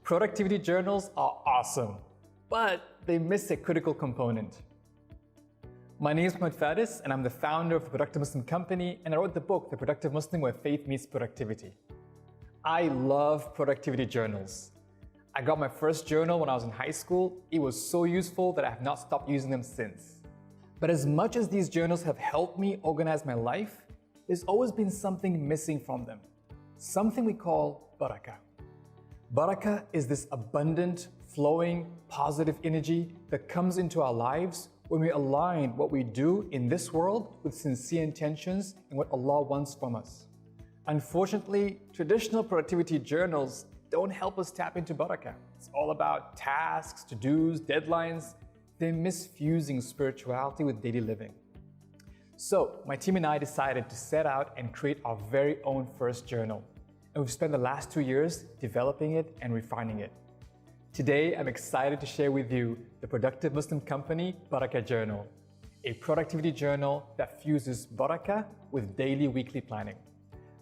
Productivity journals are awesome, but they miss a critical component. My name is Mohammed Faris, and I'm the founder of the Productive Muslim Company, and I wrote the book, The Productive Muslim, Where Faith Meets Productivity. I love productivity journals. I got my first journal when I was in high school. It was so useful that I have not stopped using them since. But as much as these journals have helped me organize my life, there's always been something missing from them. Something we call Barakah. Barakah is this abundant, flowing, positive energy that comes into our lives when we align what we do in this world with sincere intentions and what Allah wants from us. Unfortunately, traditional productivity journals don't help us tap into Barakah. It's all about tasks, to-dos, deadlines. They're misfusing spirituality with daily living. So my team and I decided to set out and create our very own first journal. And we've spent the last 2 years developing it and refining it. Today, I'm excited to share with you the Productive Muslim Company Barakah Journal, a productivity journal that fuses Barakah with daily, weekly planning.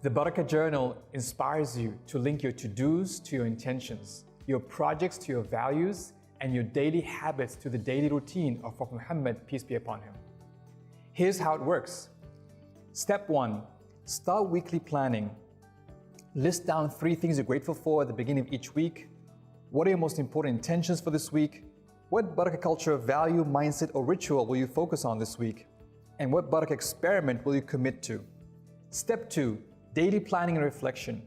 The Barakah Journal inspires you to link your to-dos to your intentions, your projects to your values, and your daily habits to the daily routine of Prophet Muhammad, peace be upon him. Here's how it works. Step 1, start weekly planning. List down 3 things you're grateful for at the beginning of each week. What are your most important intentions for this week? What Barakah culture, value, mindset, or ritual will you focus on this week? And what Barakah experiment will you commit to? Step 2, daily planning and reflection.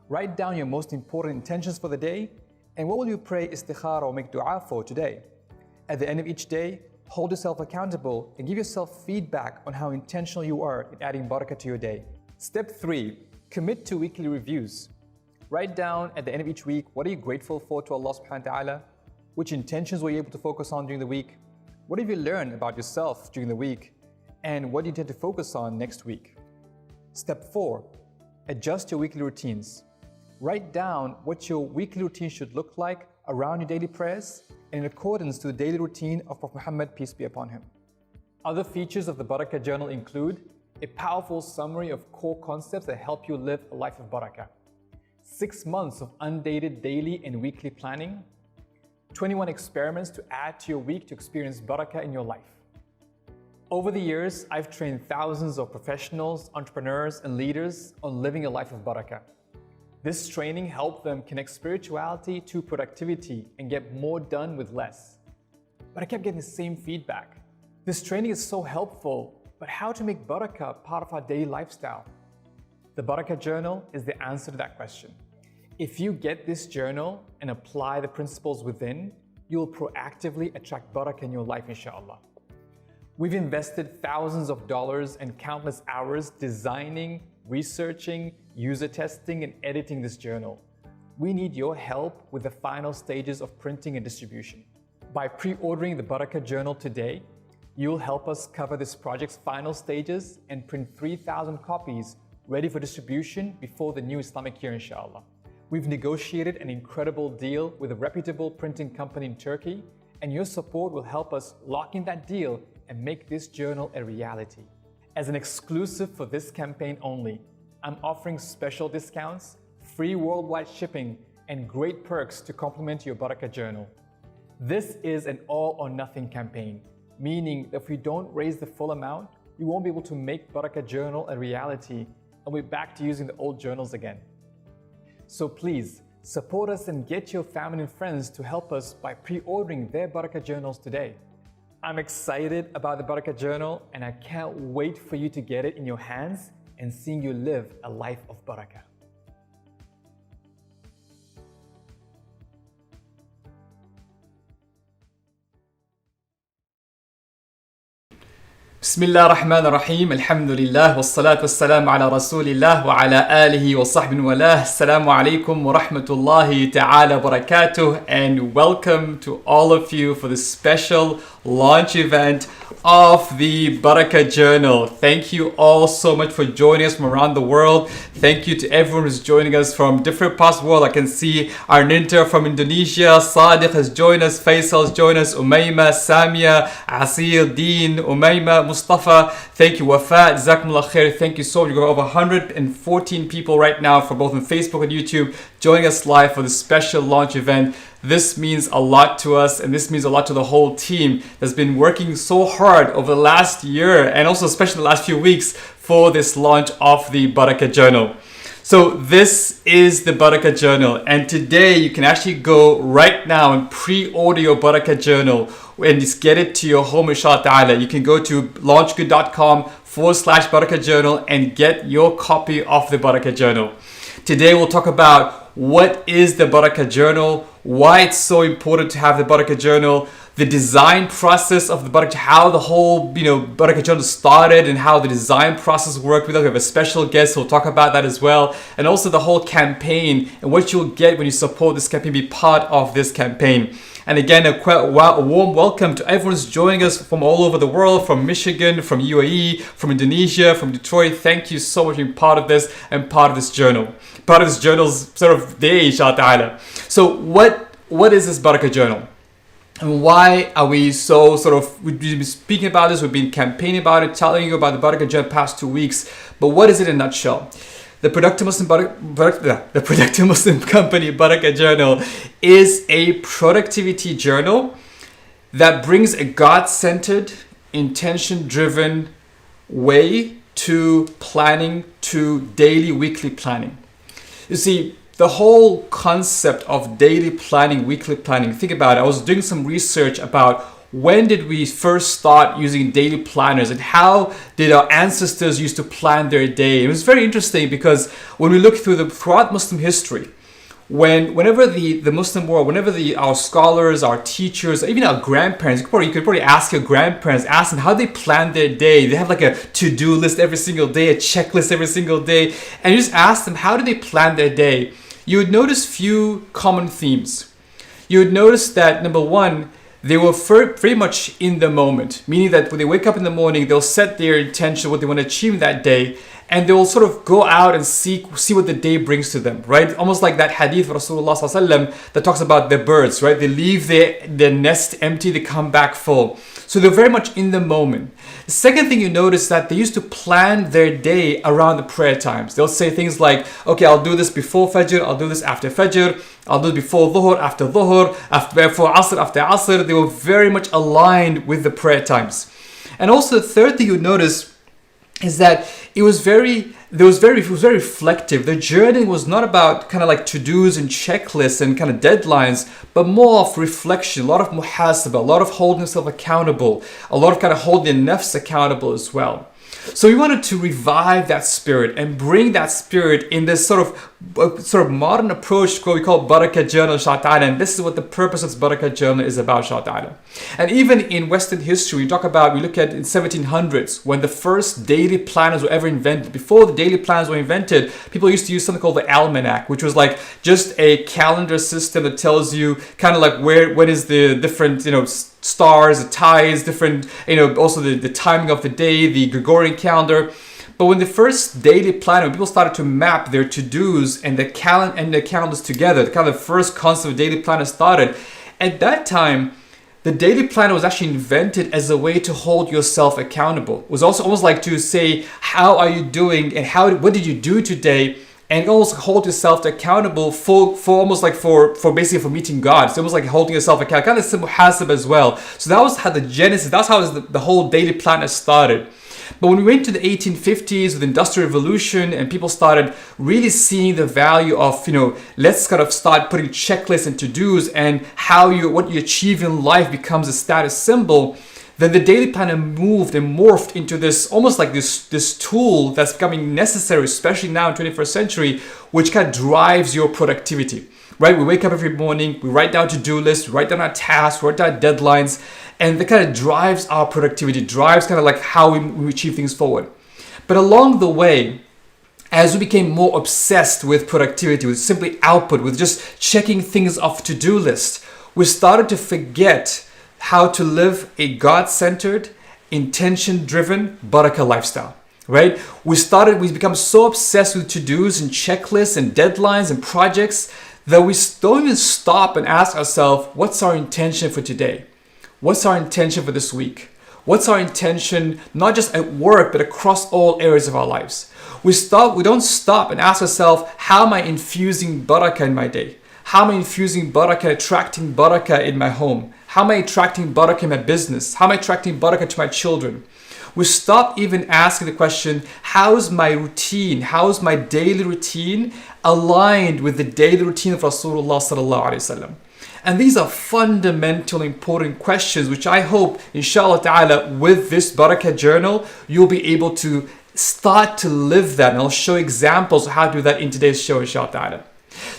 Write down your most important intentions for the day and what will you pray istikhara or make dua for today. At the end of each day, hold yourself accountable and give yourself feedback on how intentional you are in adding Barakah to your day. Step 3, commit to weekly reviews. Write down at the end of each week, what are you grateful for to Allah subhanahu wa ta'ala? Which intentions were you able to focus on during the week? What have you learned about yourself during the week? And what do you intend to focus on next week? Step 4, adjust your weekly routines. Write down what your weekly routine should look like around your daily prayers and in accordance to the daily routine of Prophet Muhammad, peace be upon him. Other features of the Barakah Journal include a powerful summary of core concepts that help you live a life of Barakah, 6 months of undated daily and weekly planning, 21 experiments to add to your week to experience Barakah in your life. Over the years, I've trained thousands of professionals, entrepreneurs, and leaders on living a life of Barakah. This training helped them connect spirituality to productivity and get more done with less. But I kept getting the same feedback. This training is so helpful, but how to make Barakah part of our daily lifestyle? The Barakah Journal is the answer to that question. If you get this journal and apply the principles within, you will proactively attract Barakah in your life, inshallah. We've invested thousands of dollars and countless hours designing, researching, user testing, and editing this journal. We need your help with the final stages of printing and distribution. By pre-ordering the Barakah Journal today, you'll help us cover this project's final stages and print 3,000 copies ready for distribution before the new Islamic year, inshallah. We've negotiated an incredible deal with a reputable printing company in Turkey, and your support will help us lock in that deal and make this journal a reality. As an exclusive for this campaign only, I'm offering special discounts, free worldwide shipping, and great perks to complement your Barakah Journal. This is an all or nothing campaign, meaning that if we don't raise the full amount, we won't be able to make Barakah Journal a reality and we're back to using the old journals again. So please, support us and get your family and friends to help us by pre-ordering their Barakah Journals today. I'm excited about the Barakah Journal and I can't wait for you to get it in your hands and seeing you live a life of Barakah. بسم الله الرحمن الرحيم الحمد لله والصلاة والسلام على رسول الله وعلى آله وصحبه والاه. Assalamu alaikum wa rahmatullahi ta'ala barakatuh, and welcome to all of you for this special launch event of the Barakah Journal. Thank you all so much for joining us from around the world. Thank you to everyone who's joining us from different parts of the world. I can see Arninta from Indonesia, Sadiq has joined us, Faisal has joined us, Umayma, Samia, Asir, Deen, Umayma, Mustafa. Thank you, Wafat, Jazakumullah khair. Thank you so much. We've got over 114 people right now for both on Facebook and YouTube joining us live for this special launch event. This means a lot to us, and this means a lot to the whole team that's been working so hard over the last year and also especially the last few weeks for this launch of the Barakah Journal. So this is the Barakah Journal, and today you can actually go right now and pre-order your Barakah Journal and just get it to your home, inshallah ta'ala. You can go to launchgood.com/Barakah Journal and get your copy of the Barakah Journal. Today we'll talk about what is the Barakah Journal, why it's so important to have the Barakah Journal, the design process of the Barakah, how the whole Barakah Journal started and how the design process worked. We have a special guest who will talk about that as well, and also the whole campaign and what you'll get when you support this campaign, be part of this campaign. And again, a warm welcome to everyone who's joining us from all over the world, from Michigan, from UAE, from Indonesia, from Detroit. Thank you so much for being part of this and part of this journal. Part of this journal's sort of day, inshallah ta'ala. So what is this Barakah Journal? And why are we so we've been speaking about this, we've been campaigning about it, telling you about the Barakah Journal past 2 weeks. But what is it in a nutshell? The Productive Muslim Company Barakah Journal is a productivity journal that brings a God-centered, intention-driven way to planning, to daily, weekly planning. You see, the whole concept of daily planning, weekly planning, think about it. I was doing some research about when did we first start using daily planners and how did our ancestors used to plan their day. It was very interesting because when we look throughout Muslim history, whenever the Muslim world, our scholars, our teachers, even our grandparents, you could probably ask your grandparents, ask them how they plan their day. They have like a to-do list every single day, a checklist every single day, and you just ask them how do they plan their day. You would notice few common themes. You would notice that number one, they were very much in the moment, meaning that when they wake up in the morning, they'll set their intention, what they want to achieve that day, and they will sort of go out and see what the day brings to them, right? Almost like that hadith of Rasulullah ﷺ that talks about the birds, right? They leave their nest empty, they come back full. So they're very much in the moment. The second thing you notice is that they used to plan their day around the prayer times. They'll say things like, okay, I'll do this before Fajr, I'll do this after Fajr, I'll do it before Dhuhr, after Dhuhr, before Asr, after Asr. They were very much aligned with the prayer times. And also the third thing you notice is that it was very reflective. The journey was not about kind of like to-dos and checklists and kind of deadlines, but more of reflection, a lot of muhasabah, a lot of holding yourself accountable, a lot of kind of holding your nafs accountable as well. So we wanted to revive that spirit and bring that spirit in this sort of modern approach to what we call Barakah Journal, inshallah ta'ala. And this is what the purpose of this Barakah Journal is about, inshallah ta'ala. And even in Western history, we look at in 1700s when the first daily planners were ever invented. Before the daily planners were invented, people used to use something called the almanac, which was like just a calendar system that tells you kind of like when is the different, stars, the tides, different, also the timing of the day, the Gregorian calendar. But when the first daily planner, when people started to map their to-dos and the calendars together, the kind of first concept of daily planner started, at that time, the daily planner was actually invented as a way to hold yourself accountable. It was also almost like to say, how are you doing and what did you do today? And almost hold yourself accountable for basically for meeting God. So almost like holding yourself accountable, kind of simple muhasab as well. So that was how the genesis, that's how the whole daily planner started. But when we went to the 1850s with the Industrial Revolution and people started really seeing the value of, let's kind of start putting checklists and to-dos and what you achieve in life becomes a status symbol, then the daily planner moved and morphed into this almost like this tool that's becoming necessary, especially now in 21st century, which kind of drives your productivity, right? We wake up every morning, we write down to-do lists, we write down our tasks, we write down deadlines, and that kind of drives our productivity, drives kind of like how we achieve things forward. But along the way, as we became more obsessed with productivity, with simply output, with just checking things off to-do list, we started to forget how to live a God-centered intention-driven Barakah lifestyle, right? We become so obsessed with to-dos and checklists and deadlines and projects that we don't even stop and ask ourselves, what's our intention for today? What's our intention for this week? What's our intention, not just at work, but across all areas of our lives? We don't stop and ask ourselves, how am I infusing barakah in my day? How am I infusing barakah, attracting barakah in my home? How am I attracting barakah in my business? How am I attracting barakah to my children? We stop even asking the question, how's my routine? How's my daily routine aligned with the daily routine of Rasulullah sallallahu alaihi wasallam? And these are fundamental, important questions, which I hope, inshallah ta'ala, with this Barakah journal, you'll be able to start to live that. And I'll show examples of how to do that in today's show, inshallah ta'ala.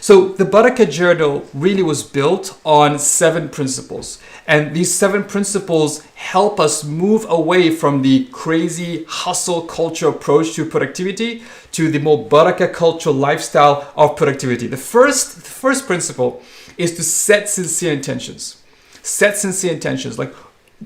So the Barakah journal really was built on 7 principles. And these 7 principles help us move away from the crazy hustle culture approach to productivity to the more Barakah cultural lifestyle of productivity. The first principle is to set sincere intentions. Set sincere intentions, like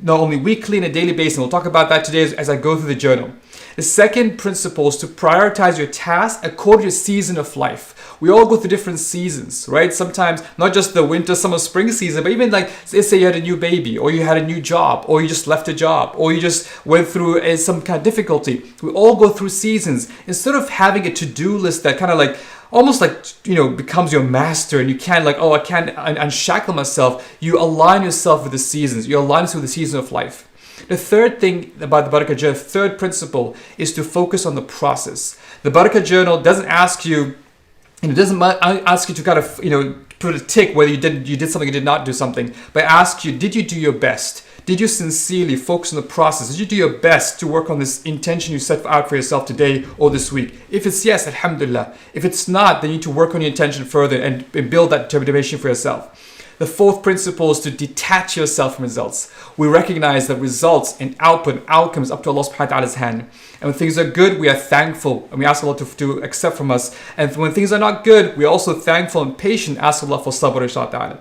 not only weekly and a daily basis. And we'll talk about that today as I go through the journal. The second principle is to prioritize your tasks according to your season of life. We all go through different seasons, right? Sometimes not just the winter, summer, spring season, but even like, let's say you had a new baby, or you had a new job, or you just left a job, or you just went through some kind of difficulty. We all go through seasons. Instead of having a to-do list that kind of like, almost like, becomes your master, and you can't like, I can't unshackle myself. You align yourself with the seasons. You align yourself with the season of life. The third thing about the Barakah journal, third principle, is to focus on the process. The Barakah journal doesn't ask you, it doesn't ask you to kind of, put a tick whether you did something or did not do something, but ask you, did you do your best? Did you sincerely focus on the process? Did you do your best to work on this intention you set out for yourself today or this week? If it's yes, alhamdulillah. If it's not, then you need to work on your intention further and build that determination for yourself. The fourth principle is to detach yourself from results. We recognize that results and outcomes up to Allah subhanahu wa ta'ala's hand. And when things are good, we are thankful and we ask Allah to accept from us. And when things are not good, we are also thankful and patient, ask Allah for sabr inshallah ta'ala.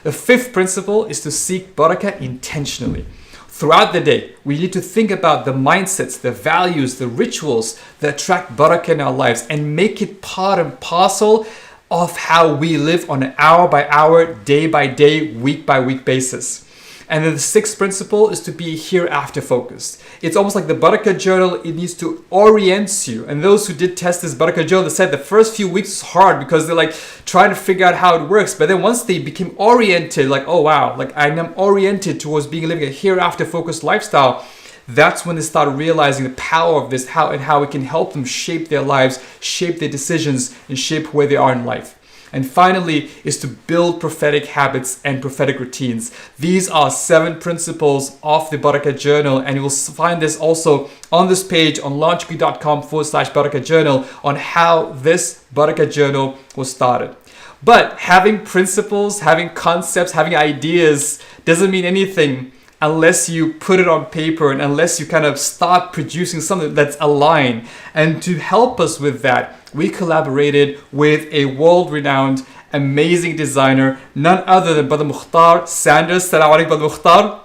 The fifth principle is to seek barakah intentionally. Throughout the day, we need to think about the mindsets, the values, the rituals that attract barakah in our lives and make it part and parcel of how we live on an hour by hour, day by day, week by week basis. And then the sixth principle is to be hereafter focused. It's almost like the Barakah journal, it needs to orient you. And those who did test this Barakah journal, they said the first few weeks is hard because they're like trying to figure out how it works. But then once they became oriented, like, oh wow, like I'm oriented towards living a hereafter focused lifestyle, that's when they start realizing the power of this, how it can help them shape their lives, shape their decisions, and shape where they are in life. And finally is to build prophetic habits and prophetic routines. These are 7 principles of the Barakah journal, and you will find this also on this page on launchdegree.com/Barakah journal on how this Barakah journal was started. But having principles, having concepts, having ideas doesn't mean anything unless you put it on paper and unless you kind of start producing something that's aligned. And to help us with that, we collaborated with a world-renowned, amazing designer, none other than Brother Mukhtar Sanders. Assalamu alaikum, Brother Mukhtar.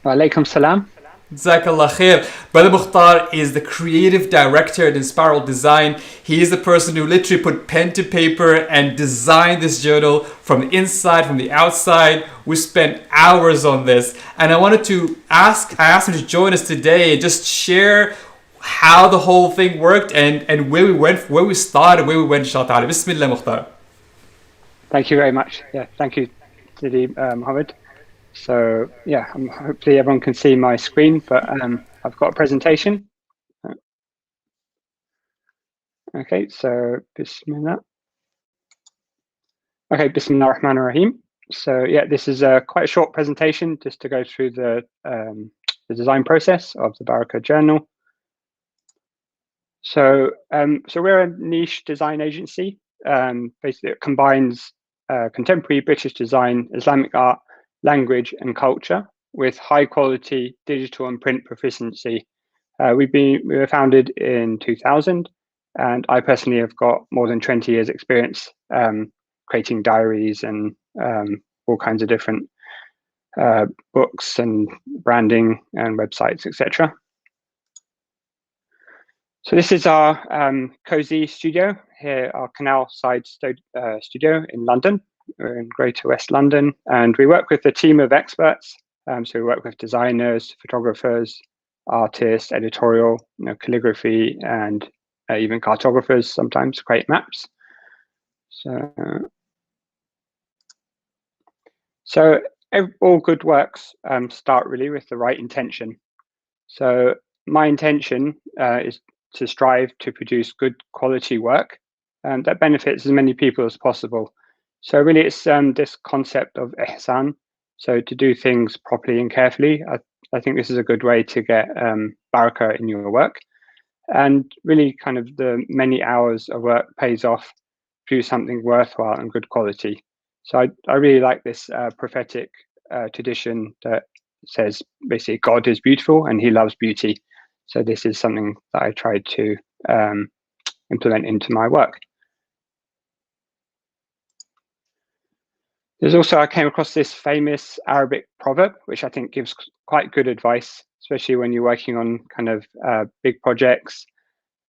Wa alaikum salam. Jazakallah khair. Brother Mukhtar is the creative director at Inspiral Design. He is the person who literally put pen to paper and designed this journal from the inside, from the outside. We spent hours on this. And I asked him to join us today and just share how the whole thing worked and where we started, where we went, inshallah. Bismillah, Mukhtar. Thank you very much. Yeah, thank you, Sidi Mohammed. So yeah, hopefully everyone can see my screen, but I've got a presentation. Okay, so Bismillah. Okay, Bismillah ar-Rahman ar-Rahim. So yeah, this is quite a short presentation just to go through the design process of the Barakah journal. So we're a niche design agency. Basically, it combines contemporary British design, Islamic art, language, and culture with high quality digital and print proficiency. We were founded in 2000, and I personally have got more than 20 years experience creating diaries and all kinds of different books and branding and websites, etc. So this is our cozy studio here, our canal side studio in London. We're in Greater West London, and we work with a team of experts. So we work with designers, photographers, artists, editorial, calligraphy, and even cartographers sometimes create maps. So all good works start really with the right intention. So my intention is to strive to produce good quality work that benefits as many people as possible. So really it's this concept of ihsan, so to do things properly and carefully. I think this is a good way to get barakah in your work. And really kind of the many hours of work pays off to do something worthwhile and good quality. So I really like this prophetic tradition that says basically God is beautiful and he loves beauty. So this is something that I tried to implement into my work. There's also, I came across this famous Arabic proverb, which I think gives quite good advice, especially when you're working on kind of big projects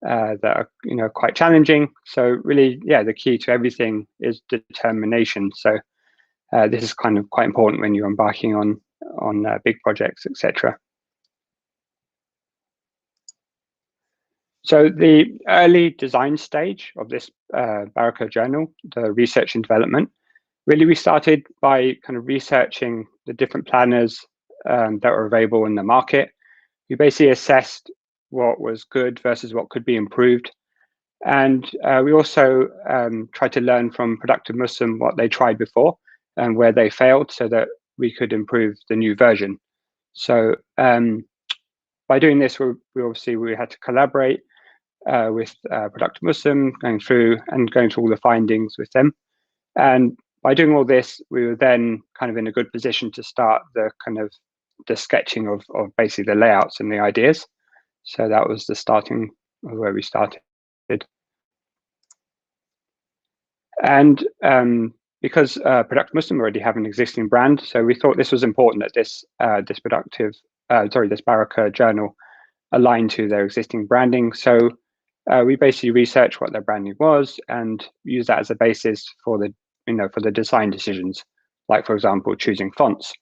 that are quite challenging. So really, yeah, the key to everything is determination. So this is kind of quite important when you're embarking on big projects, etc. So the early design stage of this Barakah journal, the research and development, really we started by kind of researching the different planners that were available in the market. We basically assessed what was good versus what could be improved. And we also tried to learn from Productive Muslim what they tried before and where they failed so that we could improve the new version. So by doing this, we had to collaborate with Productive Muslim, going through all the findings with them. And by doing all this, we were then kind of in a good position to start the sketching of basically the layouts and the ideas. So that was the starting of where we started. And because Productive Muslim already have an existing brand, so we thought this was important that this Barakah journal aligned to their existing branding. So we basically researched what their branding was and used that as a basis for the design decisions, like for example choosing fonts.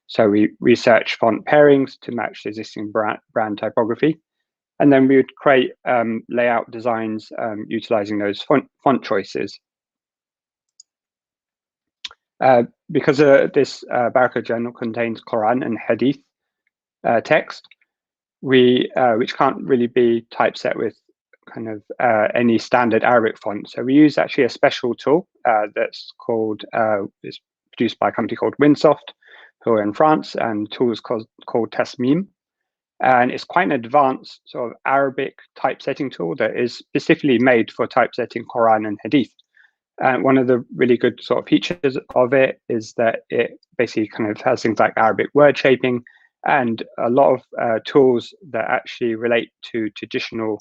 So we researched font pairings to match the existing brand typography, and then we would create layout designs utilizing those font choices. Because this Barakah journal contains Quran and Hadith text, which can't really be typeset with kind of any standard Arabic font. So we use actually a special tool that's is produced by a company called Winsoft, who are in France, and the tool is called Tasmim. And it's quite an advanced sort of Arabic typesetting tool that is specifically made for typesetting Quran and Hadith. And one of the really good sort of features of it is that it basically kind of has things like Arabic word shaping and a lot of tools that actually relate to traditional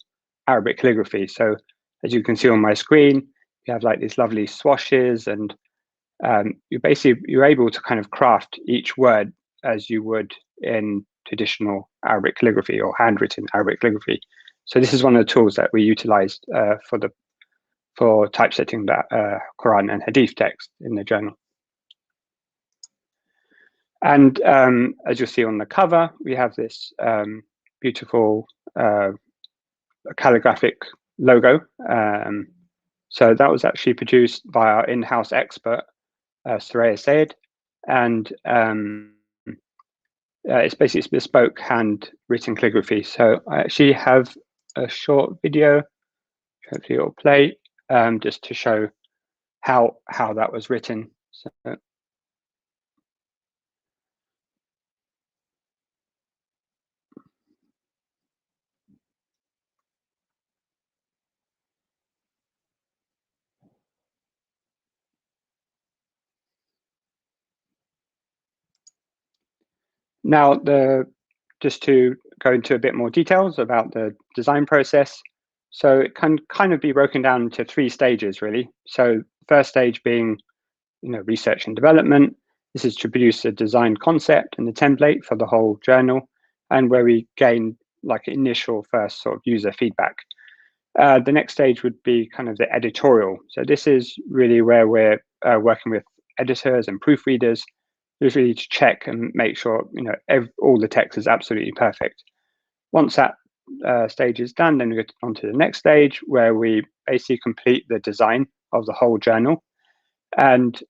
Arabic calligraphy. So as you can see on my screen, you have like these lovely swashes, and you're able to kind of craft each word as you would in traditional Arabic calligraphy or handwritten Arabic calligraphy. So this is one of the tools that we utilized for typesetting that Quran and Hadith text in the journal. And as you'll see on the cover, we have this beautiful calligraphic logo. So that was actually produced by our in-house expert, Soraya Sayed, and it's basically bespoke handwritten calligraphy. So I actually have a short video, hopefully it'll play, just to show how that was written. So, now, just to go into a bit more details about the design process. So it can kind of be broken down into 3 stages, really. So first stage being, research and development. This is to produce a design concept and the template for the whole journal, and where we gain like initial first sort of user feedback. The next stage would be kind of the editorial. So this is really where we're working with editors and proofreaders, really to check and make sure all the text is absolutely perfect. Once that stage is done, then we go on to the next stage where we basically complete the design of the whole journal, and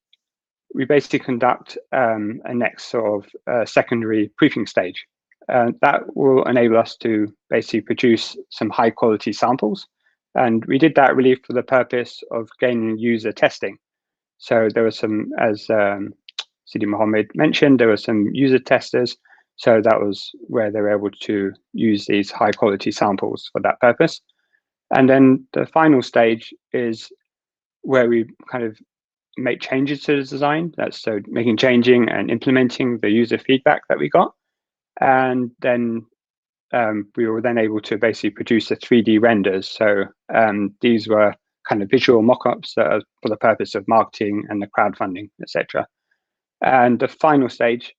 we basically conduct a next sort of secondary proofing stage. That will enable us to basically produce some high quality samples. And we did that really for the purpose of gaining user testing. So there were some, as Sidi Mohammed mentioned, there were some user testers. So that was where they were able to use these high quality samples for that purpose. And then the final stage is where we kind of make changes to the design. That's so changing and implementing the user feedback that we got. And then we were then able to basically produce the 3D renders. So these were kind of visual mock-ups for the purpose of marketing and the crowdfunding, etc. And the final stage,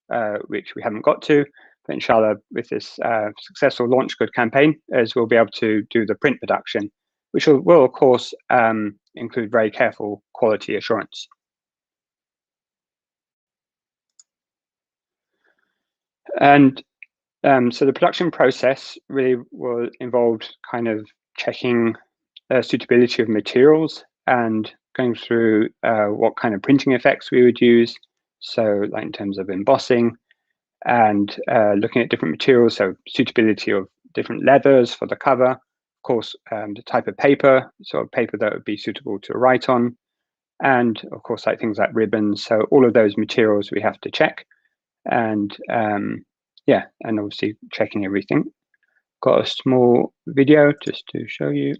which we haven't got to, but inshallah, with this successful Launch Good campaign, is we'll be able to do the print production, which will of course include very careful quality assurance. And so the production process really involved kind of checking suitability of materials and going through what kind of printing effects we would use. So like in terms of embossing and looking at different materials, so suitability of different leathers for the cover, of course, the type of paper, sort of paper that would be suitable to write on, and of course, like things like ribbons. So all of those materials we have to check, and yeah, and obviously checking everything. Got a small video just to show you.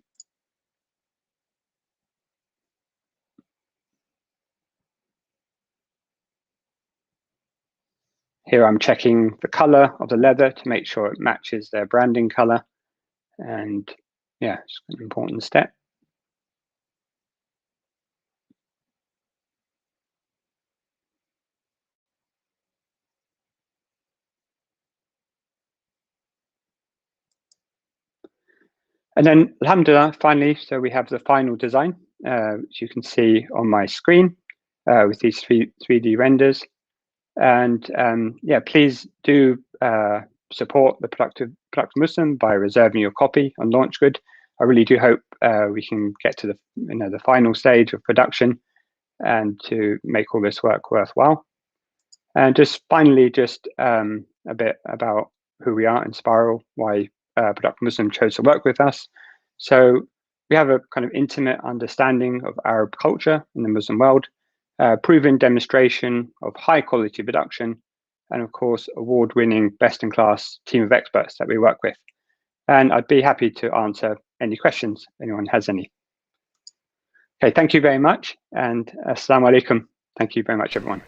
Here I'm checking the color of the leather to make sure it matches their branding color. And yeah, it's an important step. And then alhamdulillah, finally, so we have the final design, which you can see on my screen with these 3D renders. And yeah, please do support the Productive Muslim by reserving your copy on LaunchGood. I really do hope we can get to the final stage of production and to make all this work worthwhile. And just finally, just a bit about who we are in Spiral, why Productive Muslim chose to work with us. So we have a kind of intimate understanding of Arab culture in the Muslim world, proven demonstration of high quality production, and of course, award-winning best-in-class team of experts that we work with. And I'd be happy to answer any questions if anyone has any. Okay, thank you very much, and assalamu alaikum. Thank you very much, everyone.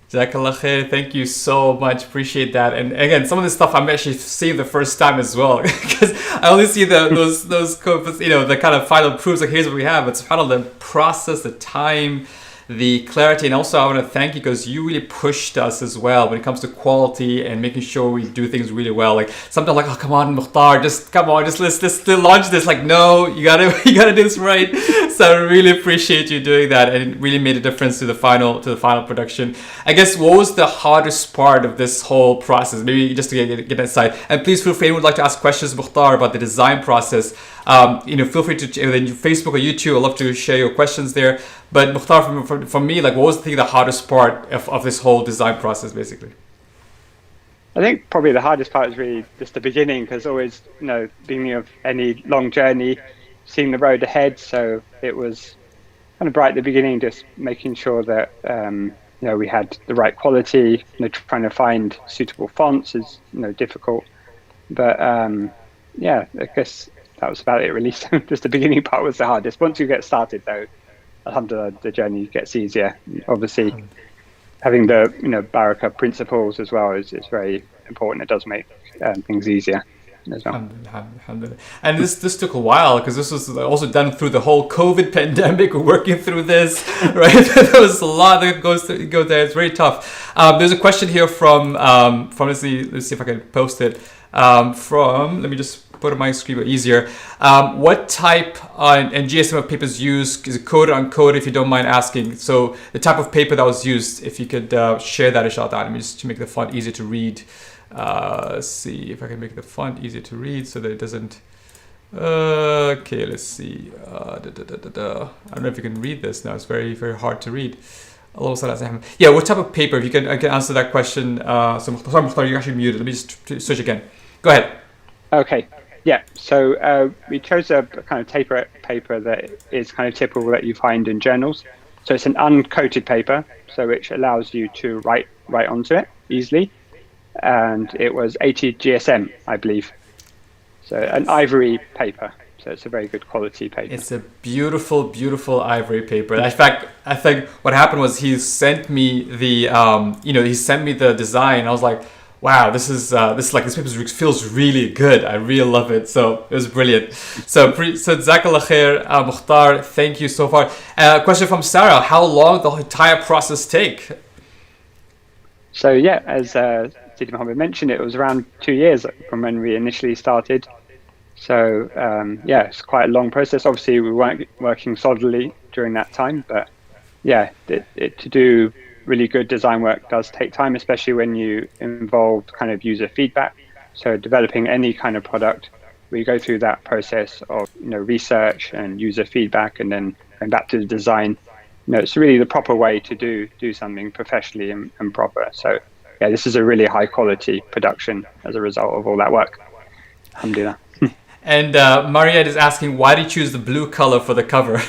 Jazakallah khair. Thank you so much. Appreciate that. And again, some of this stuff I'm actually seeing the first time as well, because I only see those the kind of final proofs. Like here's what we have. But subhanAllah, the process, the time, the clarity, and also I want to thank you because you really pushed us as well when it comes to quality and making sure we do things really well. Like sometimes like, oh come on, Mukhtar, just let's launch this. Like no, you gotta do this right. So I really appreciate you doing that, and it really made a difference to the final production. I guess what was the hardest part of this whole process? Maybe just to get inside. And please feel free, anyone would like to ask questions, Mukhtar, about the design process. Feel free to Facebook or YouTube. I'd love to share your questions there. But Mukhtar, from me, like, what was the hardest part of this whole design process, basically? I think probably the hardest part is really just the beginning, because always, beginning of any long journey, seeing the road ahead. So it was kind of bright at the beginning, just making sure that we had the right quality. Trying to find suitable fonts is difficult, but yeah, I guess that was about it really. Just the beginning part was the hardest. Once you get started, though, alhamdulillah, the journey gets easier. Obviously, having the Barakah principles as well is very important. It does make things easier. as well. Alhamdulillah. And this took a while because this was also done through the whole COVID pandemic. We're working through this, right? There was a lot that goes there. It's very tough. There's a question here from let's see if I can post it. Let me just put it on my screen a bit easier. What type and GSM of papers used? Is it coded, uncoded? If you don't mind asking. So the type of paper that was used, if you could share that, inshallah. Let me just to make the font easier to read. See if I can make the font easier to read so that it doesn't. Okay, let's see. I don't know if you can read this now. It's very, very hard to read. Yeah, what type of paper? If you can, I can answer that question. So Mukhtar, you're actually muted. Let me just search again. Go ahead. Okay. Yeah. So we chose a kind of paper that is kind of typical that you find in journals. So it's an uncoated paper, so which allows you to write onto it easily. And it was 80 GSM, I believe. So an ivory paper. So it's a very good quality paper. It's a beautiful, beautiful ivory paper. In fact, I think what happened was he sent me the design. I was like, wow, this paper feels really good. I really love it. So it was brilliant. So Jazakallah khair, Mukhtar, thank you so far. Question from Sarah: how long the entire process take? So yeah, as Sidi Mohammed mentioned, it was around 2 years from when we initially started. So yeah, it's quite a long process. Obviously, we weren't working solidly during that time, but yeah, to do really good design work does take time, especially when you involve kind of user feedback. So developing any kind of product, we go through that process of research and user feedback, and then going back to the design. It's really the proper way to do something professionally and proper. So yeah, this is a really high quality production as a result of all that work. Alhamdulillah. And Mariette is asking, why did you choose the blue color for the cover?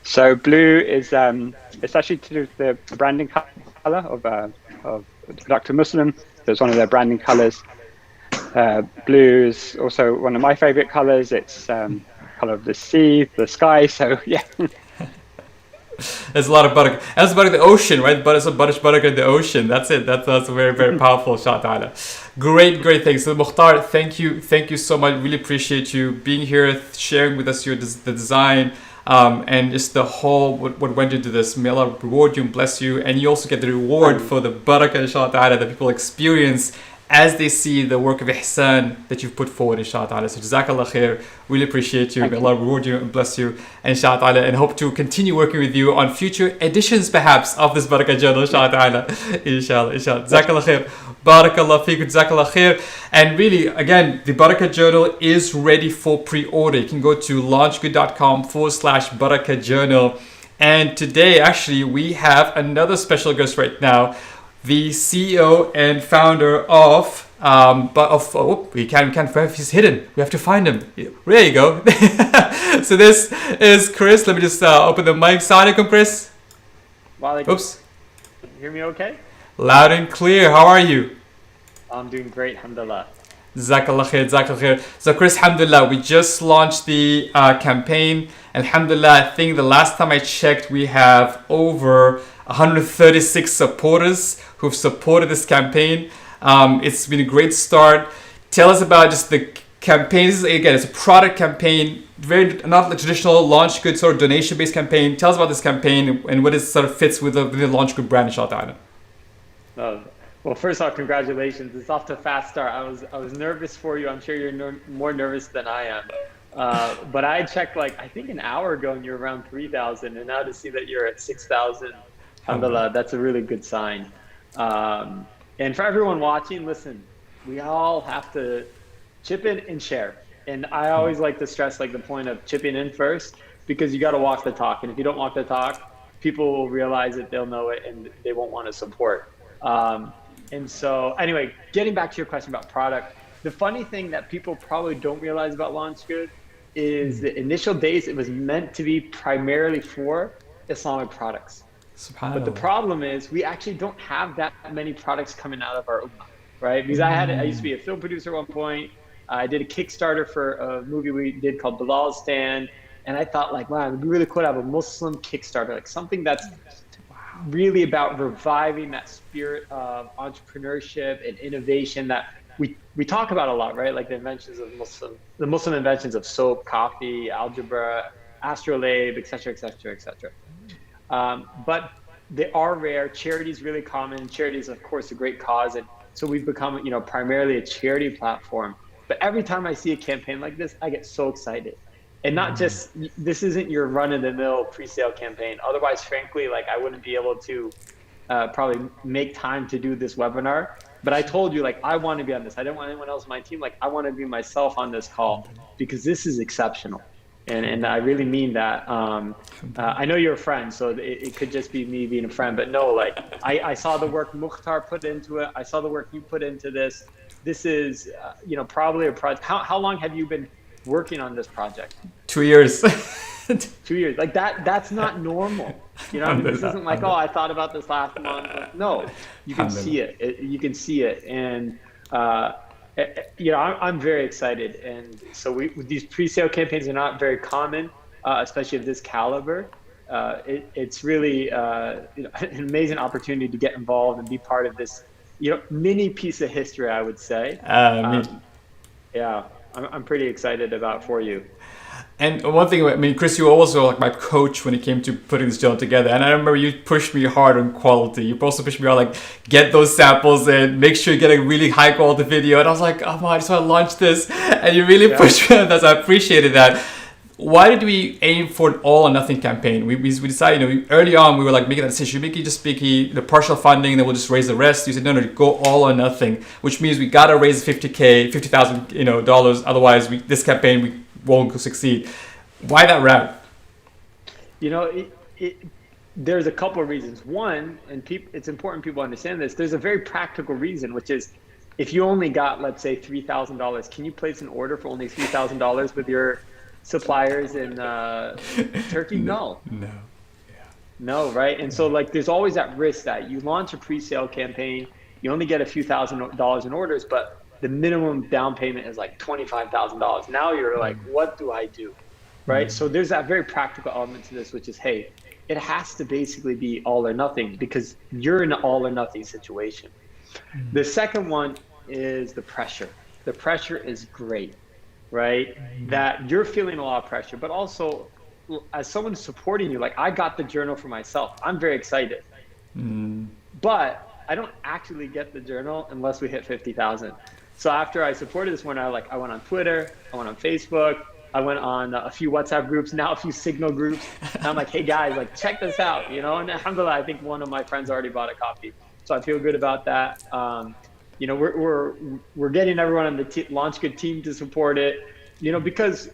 So blue is it's actually to do with the branding color of the Productive Muslim. So it's one of their branding colors. Blue is also one of my favorite colors. It's color of the sea, the sky. So yeah. There's a lot of barakah. That's barakah the ocean, right? But it's a barakah in the ocean. That's it. That's very, very powerful. Ta'ala. Great things. So Mukhtar, thank you so much. Really appreciate you being here, sharing with us the design, and just the whole what went into this. May Allah reward you and bless you, and you also get the reward for the barakah, ta'ala, that people experience as they see the work of ihsan that you've put forward, inshallah. So Jazakallah khair. Really appreciate you. May Allah reward you and bless you, inshallah, and hope to continue working with you on future editions, perhaps, of this Barakah Journal, inshallah. Inshallah. Jazakallah khair. Barakallah feekum, Jazakallah khair. And really, again, the Barakah Journal is ready for pre-order. You can go to launchgood.com/Barakah Journal. And today, actually, we have another special guest right now, the CEO and founder of we can't, he's hidden. We have to find him. There you go. So this is Chris. Let me just open the mic. Assalamu alaikum, Chris. Oops. Can you hear me okay? Loud and clear. How are you? I'm doing great, alhamdulillah. Jazakallah khair. So Chris, alhamdulillah, we just launched the campaign. Alhamdulillah, I think the last time I checked, we have over 136 supporters who've supported this campaign. It's been a great start. Tell us about just the campaign. This is, again, it's a product campaign, not the traditional launch good sort of donation-based campaign. Tell us about this campaign and what it sort of fits with the launch good brand, inshallah. Well, first off, congratulations. It's off to a fast start. I was nervous for you. I'm sure you're more nervous than I am. But I checked I think an hour ago and you're around 3,000, and now to see that you're at 6,000, alhamdulillah, that's a really good sign. And for everyone watching, listen, we all have to chip in and share. And I always like to stress the point of chipping in first, because you got to walk the talk. And if you don't walk the talk, people will realize it, they'll know it, and they won't want to support. And so anyway, getting back to your question about product, the funny thing that people probably don't realize about Launch Good is the initial days, it was meant to be primarily for Islamic products. But the problem is we actually don't have that many products coming out of our ummah, right? Because I used to be a film producer at one point. I did a Kickstarter for a movie we did called Bilal's Stand. And I thought wow, it'd be really cool to have a Muslim Kickstarter, something that's really about reviving that spirit of entrepreneurship and innovation that we talk about a lot, right? Like the Muslim inventions of soap, coffee, algebra, astrolabe, et cetera, et cetera, et cetera. But they are rare. Charity is really common. Charity is, of course, a great cause. And so we've become, primarily a charity platform. But every time I see a campaign like this, I get so excited. And not just, this isn't your run-of-the-mill pre-sale campaign. Otherwise, frankly, like I wouldn't be able to probably make time to do this webinar. But I told you, like, I want to be on this. I didn't want anyone else on my team. Like, I want to be myself on this call because this is exceptional. And I really mean that. I know you're a friend, so it could just be me being a friend. But no, like, I saw the work Mukhtar put into it. I saw the work you put into this. This is, probably a project. How long have you been working on this project? 2 years. 2 years. Like that's not normal. This isn't like, I thought about this last month. No, you can see it. You can see it. And, I'm very excited. And so these pre-sale campaigns are not very common, especially of this caliber. It's really an amazing opportunity to get involved and be part of this, mini piece of history, I would say. Yeah, I'm pretty excited about for you. And one thing, Chris, you were also like my coach when it came to putting this journal together. And I remember you pushed me hard on quality. You also pushed me hard, like, get those samples in, make sure you get a really high quality video. And I was like, oh my, I just want to launch this. And you really pushed me on that. So I appreciated that. Why did we aim for an all or nothing campaign? We decided, early on, we were like making that decision. Mickey, just Mickey, the partial funding, then we'll just raise the rest. You said, no, go all or nothing, which means we got to raise $50,000, dollars. Otherwise, this campaign, we won't succeed. Why that route? There's a couple of reasons. One, and it's important people understand this, there's a very practical reason, which is if you only got, let's say, $3,000, can you place an order for only $3,000 with your suppliers in Turkey? No. No, right? And so like there's always that risk that you launch a pre-sale campaign, you only get a few $1,000s in orders, but the minimum down payment is like $25,000. Now you're like, what do I do? Right? So there's that very practical element to this, which is, hey, it has to basically be all or nothing because you're in an all or nothing situation. The second one is the pressure. The pressure is great, right? That you're feeling a lot of pressure, but also as someone supporting you, like I got the journal for myself. I'm very excited, but I don't actually get the journal unless we hit 50,000. So after I supported this one, I went on Twitter, I went on Facebook, I went on a few WhatsApp groups, now a few Signal groups. And I'm like, hey guys, like check this out, and alhamdulillah, I think one of my friends already bought a copy. So I feel good about that. We're getting everyone on the LaunchGood team to support it, because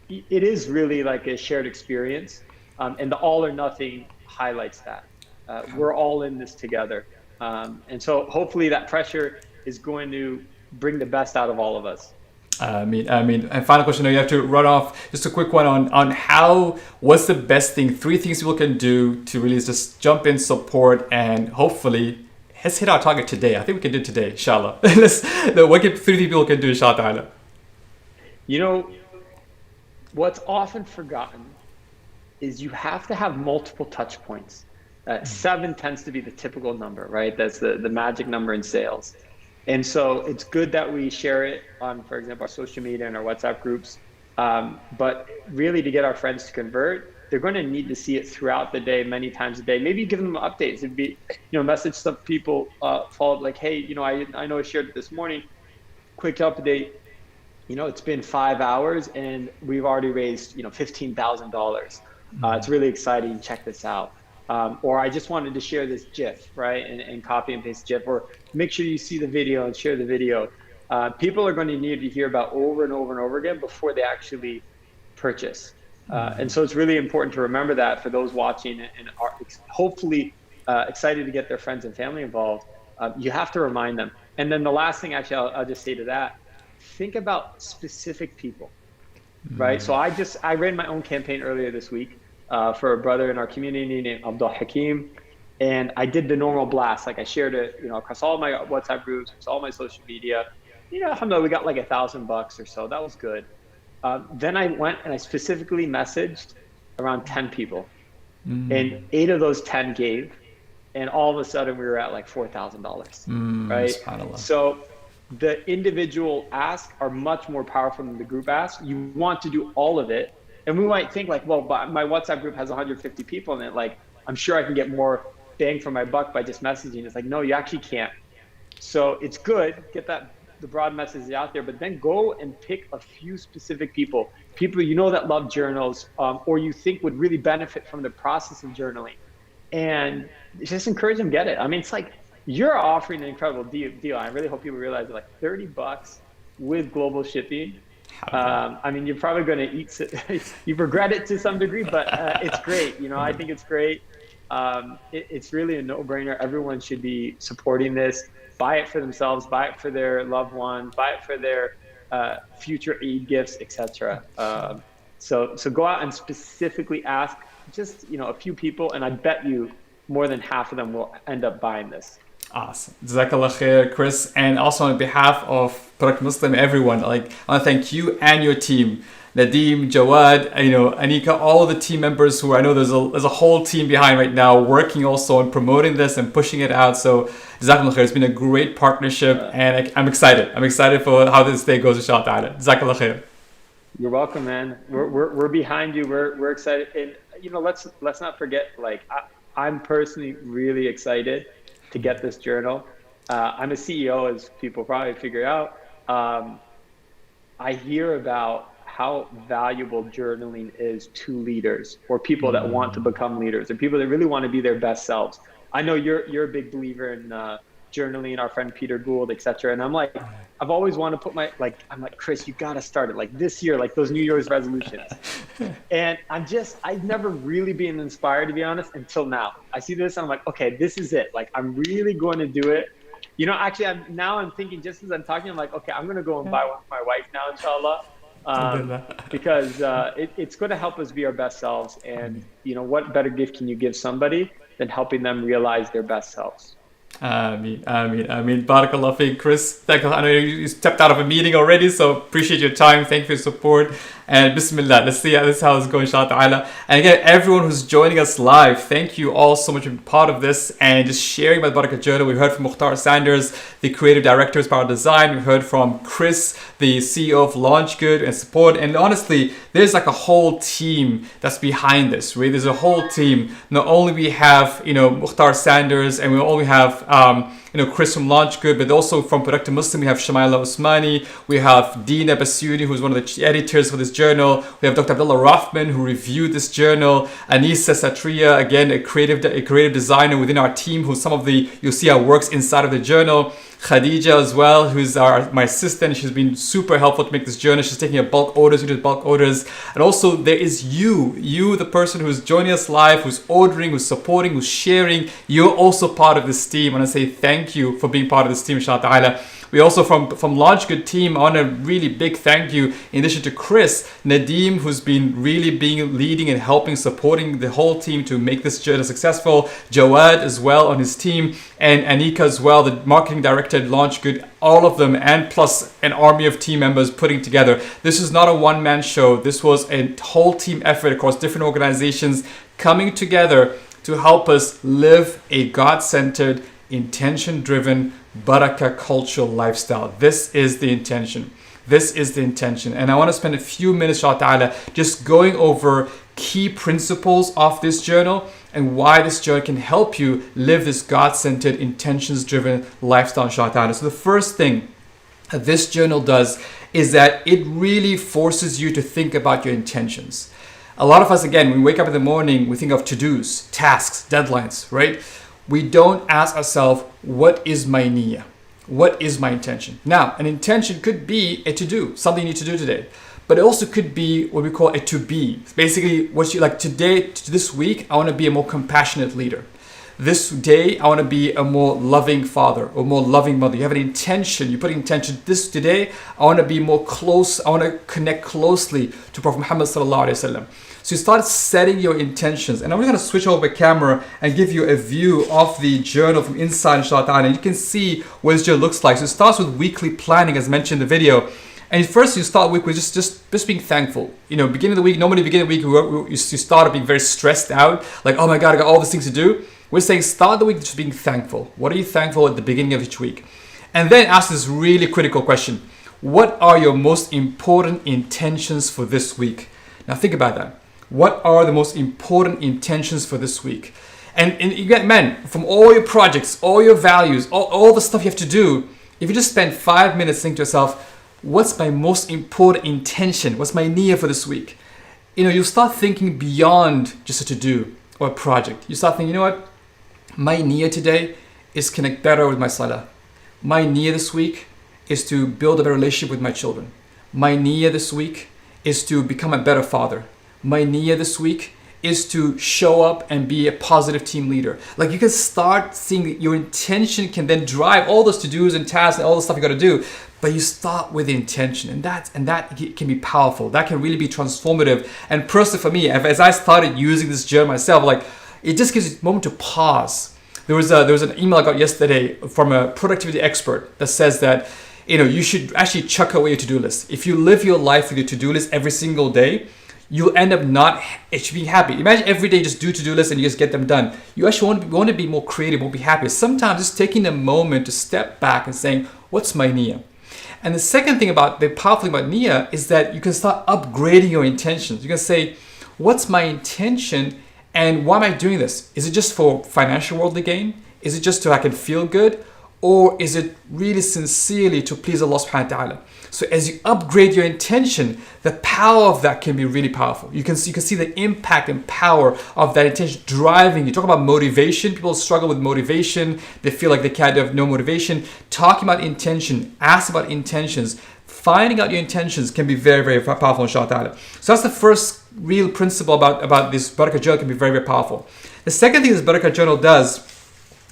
it is really like a shared experience. And the all or nothing highlights that. We're all in this together. And so hopefully that pressure is going to bring the best out of all of us. And final question, you have to run off. Just a quick one on what's the best thing, 3 things people can do to really just jump in, support, and hopefully let's hit our target today. I think we can do it today, inshallah. What 3 things people can do, inshallah? What's often forgotten is you have to have multiple touch points. 7 tends to be the typical number, right? That's the magic number in sales. And so it's good that we share it on, for example, our social media and our WhatsApp groups. But really to get our friends to convert, they're going to need to see it throughout the day, many times a day. Maybe give them updates. It'd be, message some people, follow up like, hey, I know I shared it this morning. Quick update. It's been 5 hours and we've already raised, $15,000. It's really exciting. Check this out. Or I just wanted to share this GIF, right? And copy and paste GIF, or make sure you see the video and share the video. People are going to need to hear about over and over and over again before they actually purchase. And so it's really important to remember that for those watching and are hopefully excited to get their friends and family involved. You have to remind them. And then the last thing, actually, I'll just say to that, think about specific people, right? So I ran my own campaign earlier this week. For a brother in our community named Abdul Hakim. And I did the normal blast. Like I shared it, across all my WhatsApp groups, all my social media. Alhamdulillah, we got like $1,000 or so. That was good. Then I went and I specifically messaged around 10 people. and 8 of those 10 gave, and all of a sudden we were at like $4,000, right? SubhanAllah. So the individual asks are much more powerful than the group asks. You want to do all of it, and we might think like, well, but my WhatsApp group has 150 people in it, like I'm sure I can get more bang for my buck by just messaging. It's like, no, you actually can't. So it's good, get the broad message out there, but then go and pick a few specific people you know that love journals, or you think would really benefit from the process of journaling, and just encourage them, get it. I mean, it's like you're offering an incredible deal. I really hope people realize it, like $30 with global shipping. I mean, you're probably going to you regret it to some degree, but it's great. You know, I think it's great. It's really a no-brainer. Everyone should be supporting this. Buy it for themselves, buy it for their loved one, buy it for their future Eid gifts, etc. So go out and specifically ask just, you know, a few people, and I bet you more than half of them will end up buying this. Awesome. Jazakallah khair, Chris. And also on behalf of Product Muslim, everyone, like I want to thank you and your team. Nadeem, Jawad, you know, Anika, all of the team members who I know there's a whole team behind right now working also on promoting this and pushing it out. So Jazakallah khair. It's been a great partnership, and I'm excited. I'm excited for how this day goes, inshallah ta'ala. Jazakallah khair. You're welcome, man. We're behind you. We're excited, and you know, let's not forget. Like I'm personally really excited to get this journal. I'm a CEO, as people probably figure out. I hear about how valuable journaling is to leaders, or people that want to become leaders, or people that really want to be their best selves. I know you're a big believer in journaling, our friend Peter Gould, etc. And I'm like, I've always wanted to put I'm like, Chris, you gotta start it like this year, like those New Year's resolutions. And I've never really been inspired, to be honest, until now. I see this and I'm like, okay, this is it. Like, I'm really going to do it. You know, actually, I'm thinking, just as I'm talking, I'm like, okay, I'm going to go and buy one for my wife now, inshallah. Because it's going to help us be our best selves. And, you know, what better gift can you give somebody than helping them realize their best selves? Ameen. Barakallah feek, Chris. I know you stepped out of a meeting already, so appreciate your time. Thank you for your support. And Bismillah, let's see how this is going, inshallah ta'ala. And again, everyone who's joining us live, thank you all so much for being part of this and just sharing about Barakah Journal. We heard from Mukhtar Sanders, the creative director of Power Design. We heard from Chris, the CEO of Launch Good and Support. And honestly, there's like a whole team that's behind this, right? There's a whole team. Not only we have, you know, Mukhtar Sanders, and we only have Chris from Launch Good, but also from Productive Muslim, we have Shamaila Usmani, we have Dina Basuni, who's one of the editors for this journal, we have Dr. Abdullah Rahman, who reviewed this journal, Anisa Satria, again, a creative designer within our team, who you'll see our works inside of the journal, Khadija as well, who's my assistant. She's been super helpful to make this journal. She's taking bulk orders, we did bulk orders. And also there is you, the person who's joining us live, who's ordering, who's supporting, who's sharing. You're also part of this team. I want to say thank you for being part of this team, inshallah ta'ala. We also from Launch Good team, I want a really big thank you in addition to Chris, Nadeem, who's been really leading and helping, supporting the whole team to make this journey successful. Jawad as well on his team, and Anika as well, the marketing director at Launch Good, all of them, and plus an army of team members putting together. This is not a one-man show. This was a whole team effort across different organizations coming together to help us live a God-centered, intention-driven Barakah cultural lifestyle. This is the intention. And I want to spend a few minutes, inshallah ta'ala, just going over key principles of this journal and why this journal can help you live this God-centered, intentions-driven lifestyle, inshallah ta'ala. So the first thing that this journal does is that it really forces you to think about your intentions. A lot of us, again, when we wake up in the morning, we think of to-dos, tasks, deadlines, right? We don't ask ourselves, what is my niyyah? What is my intention? Now, an intention could be a to-do, something you need to do today. But it also could be what we call a to-be. Basically, what you like today, this week, I want to be a more compassionate leader. This day, I want to be a more loving father or more loving mother. You have an intention, you put intention. Today, I want to be more close, I want to connect closely to Prophet Muhammad sallallahu alaihi wasallam. So you start setting your intentions. And I'm going to switch over the camera and give you a view of the journal from inside, inshallah ta'ala. And you can see what this journal looks like. So it starts with weekly planning, as mentioned in the video. And first, you start the week with just being thankful. Beginning of the week, normally beginning of the week, you start being very stressed out, like, oh my God, I got all these things to do. We're saying start the week just being thankful. What are you thankful at the beginning of each week? And then ask this really critical question. What are your most important intentions for this week? Now think about that. What are the most important intentions for this week? And you get, man, from all your projects, all your values, all the stuff you have to do, if you just spend 5 minutes thinking to yourself, what's my most important intention? What's my niyyah for this week? You'll start thinking beyond just a to-do or a project. You start thinking, you know what? My niyyah today is connect better with my salah. My niyyah this week is to build a better relationship with my children. My niyyah this week is to become a better father. My niyyah this week is to show up and be a positive team leader. Like, you can start seeing that your intention can then drive all those to-dos and tasks and all the stuff you got to do. But you start with the intention, and that can be powerful. That can really be transformative. And personally for me, as I started using this journal myself, like, it just gives you a moment to pause. There was an email I got yesterday from a productivity expert that says that you should actually chuck away your to-do list. If you live your life with your to-do list every single day, you'll end up not being happy. Imagine every day just do to-do lists and you just get them done. You actually want to be more creative, won't be happy. Sometimes just taking a moment to step back and saying, what's my niyyah? And the second thing about the powerful thing about niyyah is that you can start upgrading your intentions. You can say, what's my intention and why am I doing this? Is it just for financial worldly gain? Is it just so I can feel good? Or is it really sincerely to please Allah subhanahu wa ta'ala? So as you upgrade your intention, the power of that can be really powerful. You can see the impact and power of that intention driving you. Talk about motivation. People struggle with motivation. They feel like they can't have no motivation. Talking about intention, ask about intentions. Finding out your intentions can be very, very powerful, inshallah. So that's the first real principle about this Barakah journal, can be very, very powerful. The second thing this Barakah journal does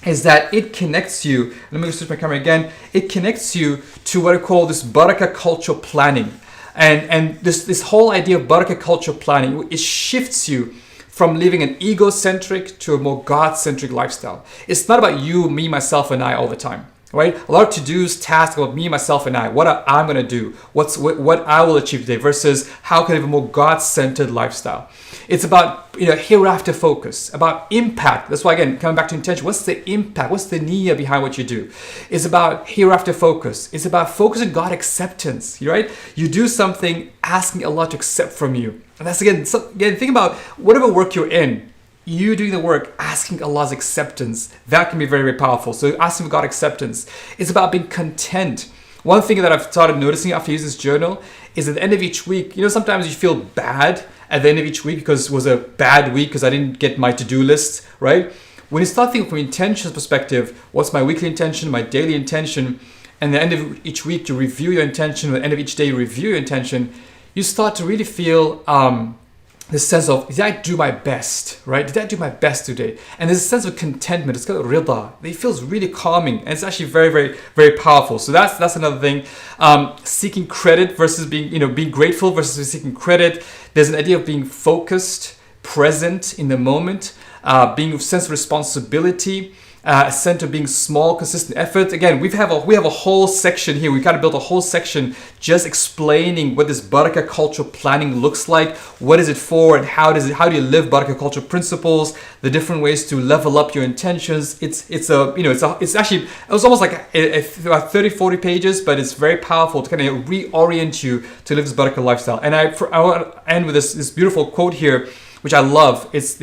is that it connects you, let me switch my camera again, it connects you to what I call this Barakah cultural planning. And this whole idea of Barakah cultural planning, it shifts you from living an egocentric to a more God-centric lifestyle. It's not about you, me, myself, and I all the time. Right? A lot of to-dos, tasks about me, myself, and I. What I'm going to do. What I will achieve today versus how can I have a more God-centered lifestyle. It's about hereafter focus, about impact. That's why, again, coming back to intention. What's the impact? What's the niyyah behind what you do? It's about hereafter focus. It's about focusing God acceptance. Right? You do something asking Allah to accept from you. And that's again, think about whatever work you're in. You doing the work, asking Allah's acceptance, that can be very, very powerful. So asking for God's acceptance. It's about being content. One thing that I've started noticing after using this journal is at the end of each week, sometimes you feel bad at the end of each week because it was a bad week because I didn't get my to-do list, right? When you start thinking from intentions perspective, what's my weekly intention, my daily intention, and at the end of each week you review your intention, at the end of each day you review your intention, you start to really feel this sense of, did I do my best, right? Did I do my best today? And there's a sense of contentment. It's called rida. It feels really calming, and it's actually very, very, very powerful. So that's another thing. Seeking credit versus being grateful versus seeking credit. There's an idea of being focused, present in the moment, being a sense of responsibility. A sense of being small, consistent effort. Again, we have a whole section here. We kind of built a whole section just explaining what this Barakah cultural planning looks like. What is it for, and how do you live Barakah cultural principles? The different ways to level up your intentions. It's almost like about 30-40 pages, but it's very powerful to kind of reorient you to live this Barakah lifestyle. And I want to end with this beautiful quote here, which I love. It's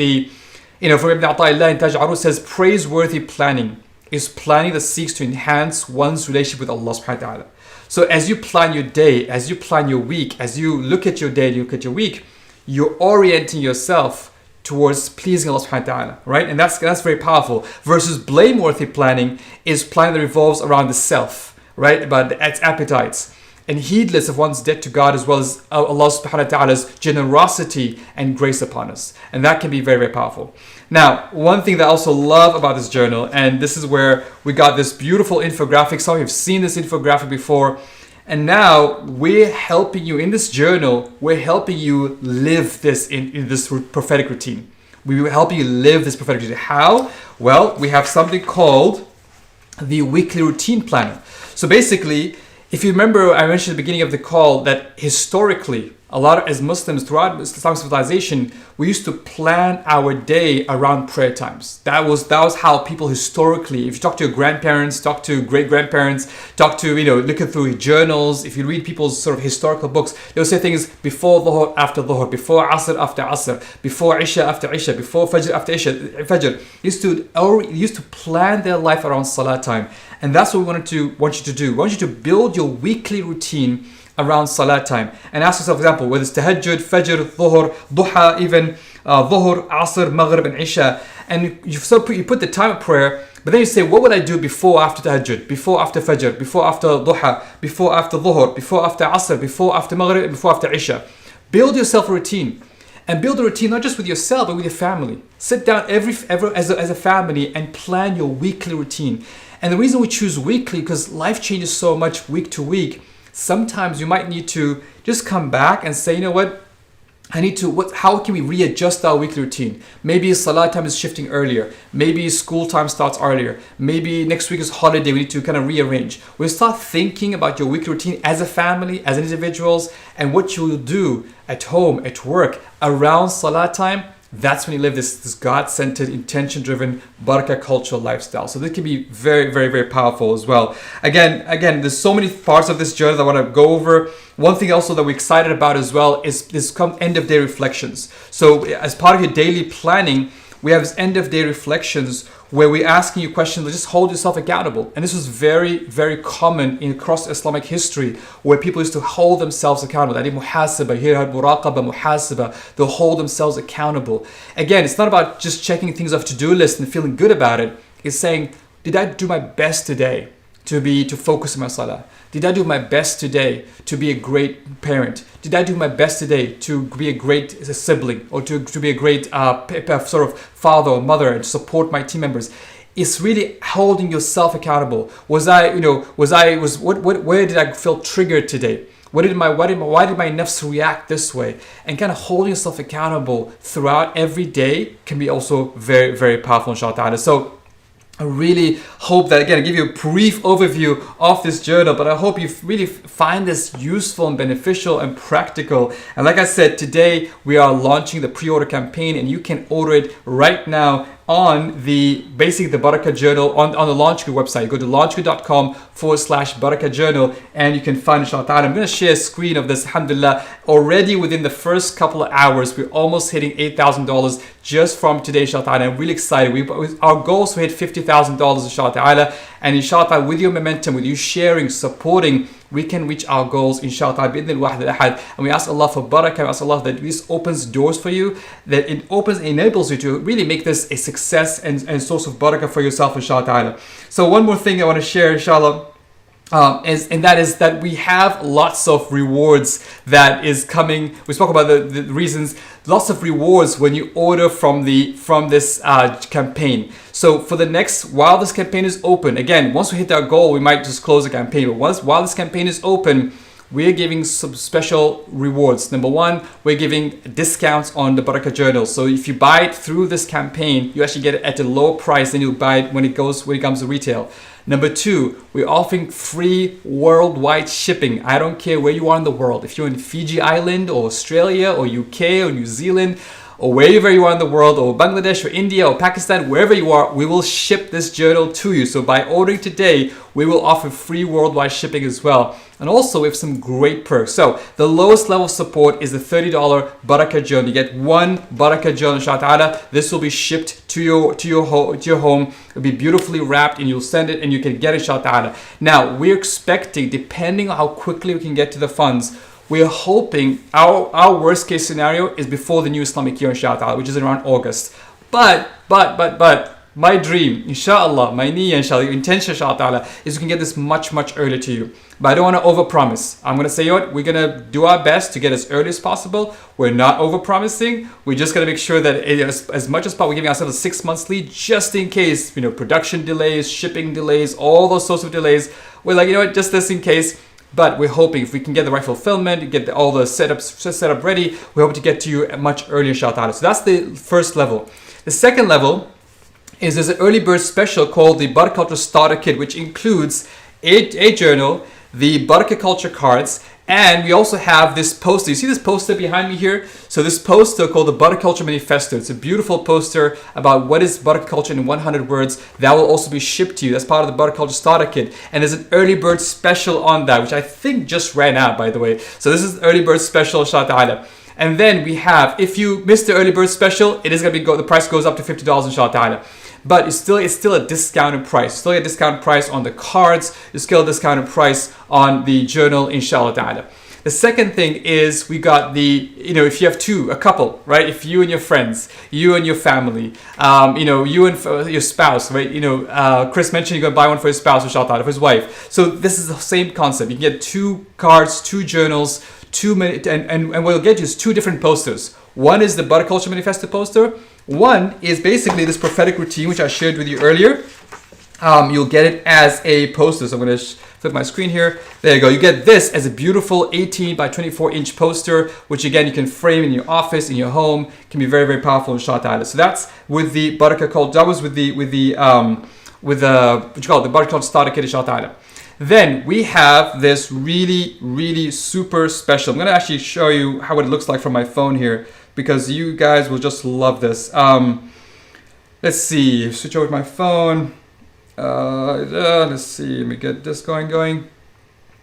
from Ibn Ata'illah in Taj Arus says, praiseworthy planning is planning that seeks to enhance one's relationship with Allah subhanahu wa ta'ala. So as you plan your day, as you plan your week, as you look at your day and you look at your week, you're orienting yourself towards pleasing Allah subhanahu wa ta'ala, right? And that's very powerful. Versus blameworthy planning is planning that revolves around the self, right? About its appetites. And heedless of one's debt to God, as well as Allah subhanahu wa ta'ala's generosity and grace upon us. And that can be very, very powerful. Now, one thing that I also love about this journal, and this is where we got this beautiful infographic. Some of you have seen this infographic before. And now we're helping you in this journal, we're helping you live this in this prophetic routine. We will help you live this prophetic routine. How? Well, we have something called the weekly routine planner. So basically, If you remember, I mentioned at the beginning of the call that historically, a lot of, as Muslims throughout Islamic civilization, we used to plan our day around prayer times. That was how people historically, if you talk to your grandparents, talk to great-grandparents, talk to, looking through journals, if you read people's sort of historical books, they'll say things before Dhuhr, after Dhuhr, before Asr, after Asr, before Isha, after Isha, before Fajr, after Fajr. Used to plan their life around Salat time. And that's what we want you to do. We want you to build your weekly routine around Salat time. And ask yourself, for example, whether it's Tahajjud, Fajr, Dhuhr, Duha, even Dhuhr, Asr, Maghrib, and Isha. And you put the time of prayer, but then you say, what would I do before, after Tahajjud, before, after Fajr, before, after Duha, before, after Dhuhr, before, after Asr, before, after Maghrib, and before, after Isha. Build yourself a routine. And build a routine not just with yourself, but with your family. Sit down as a family and plan your weekly routine. And the reason we choose weekly, because life changes so much week to week. Sometimes you might need to just come back and say, you know what? How can we readjust our weekly routine? Maybe Salat time is shifting earlier. Maybe school time starts earlier. Maybe next week is holiday. We need to kind of rearrange. We'll start thinking about your weekly routine as a family, as individuals, and what you will do at home, at work, around Salat time. That's when you live this God-centered, intention-driven, Barakah cultural lifestyle. So this can be very, very, very powerful as well. Again, there's so many parts of this journey that I want to go over. One thing also that we're excited about as well is this end-of-day reflections. So as part of your daily planning, we have this end-of-day reflections where we're asking you questions that just hold yourself accountable. And this was very, very common across Islamic history, where people used to hold themselves accountable. Muhasaba, here Barakah, muhasaba. They'll hold themselves accountable. Again, it's not about just checking things off to-do list and feeling good about it. It's saying, did I do my best today to focus on my salah? Did I do my best today to be a great parent? Did I do my best today to be a great sibling, or to be a great sort of father or mother and support my team members? It's really holding yourself accountable. Where did I feel triggered today? Why did my nafs react this way? And kind of holding yourself accountable throughout every day can be also very, very powerful, inshallah. So I really hope that, again, I give you a brief overview of this journal, but I hope you really find this useful and beneficial and practical. And like I said, today we are launching the pre-order campaign, and you can order it right now on the Barakah journal on the LaunchGrid website. Go to launchgrid.com/Barakah journal, and you can find, inshallah ta'ala. I'm going to share a screen of this, alhamdulillah. Already within the first couple of hours, we're almost hitting $8,000 just from today, inshallah ta'ala. I'm really excited. Our goal is to hit $50,000, inshallah ta'ala. And inshallah ta'ala, with your momentum, with you sharing, supporting, we can reach our goals, inshallah ta'ala, bi'idhnil wahid al-ahad. And we ask Allah for barakah, we ask Allah that this opens doors for you, that it enables you to really make this a success and source of barakah for yourself, inshallah ta'ala. So one more thing I want to share, inshallah, that is that we have lots of rewards that is coming. We spoke about the reasons. Lots of rewards when you order from this campaign. So for the while this campaign is open, again, once we hit our goal, we might just close the campaign. But while this campaign is open, we're giving some special rewards. Number one, we're giving discounts on the Barakah journal. So if you buy it through this campaign, you actually get it at a lower price than you buy it when it comes to retail. Number two, we're offering free worldwide shipping. I don't care where you are in the world. If you're in Fiji Island or Australia or UK or New Zealand or wherever you are in the world, or Bangladesh or India or Pakistan, wherever you are, we will ship this journal to you. So by ordering today, we will offer free worldwide shipping as well. And also we have some great perks. So the lowest level of support is the $30 Barakah journal. You get one Barakah journal, inshallah ta'ala. This will be shipped to your home. It'll be beautifully wrapped, and you'll send it and you can get it, inshallah ta'ala. Now we're expecting, depending on how quickly we can get to the funds, we're hoping our worst case scenario is before the new Islamic year, inshallah ta'ala, which is around August. But my dream, inshallah, my niyyah, inshallah, your intention, inshallah ta'ala, is we can get this much, much earlier to you. But I don't want to overpromise. I'm going to say, we're going to do our best to get as early as possible. We're not overpromising. We're just going to make sure that as much as possible, we're giving ourselves a 6 months lead, just in case, production delays, shipping delays, all those sorts of delays. We're like, just this in case. But we're hoping if we can get the right fulfillment, get all the setup ready, we hope to get to you much earlier, inshallah ta'ala. So that's the first level. The second level is there's an early bird special called the Barakah Starter Kit, which includes a journal, the Barakah culture cards, and we also have this poster. You see this poster behind me here? So this poster called the Barakah Culture Manifesto. It's a beautiful poster about what is Barakah culture in 100 words. That will also be shipped to you. That's part of the Barakah Culture Starter Kit. And there's an early bird special on that, which I think just ran out, by the way. So this is the early bird special, inshallah ta'ala. And then we have, if you missed the early bird special, it is going to be, the price goes up to $50, inshallah ta'ala. But it's still a discounted price. Still a discounted price on the cards. It's still a discounted price on the journal, inshallah ta'ala. The second thing is we got the, if you have a couple, right? If you and your friends, you and your family, you and your spouse, right? Chris mentioned you're going to buy one for his spouse, inshallah ta'ala, for his wife. So this is the same concept. You can get 2 cards, 2 journals, and what we'll get you is 2 different posters. One is the Barakah Culture Manifesto poster. One is basically this prophetic routine, which I shared with you earlier. You'll get it as a poster. So I'm going to flip my screen here. There you go. You get this as a beautiful 18 by 24 inch poster, which again, you can frame in your office, in your home. It can be very, very powerful, inshallah ta'ala. So that's with the Barakah Culture. That was with the what you call it, the Barakah Culture Starter Kit, inshallah ta'ala. Then we have this really, really super special. I'm going to actually show you how it looks like from my phone here, because you guys will just love this. Let's see, switch over to my phone. Let's see, let me get this going.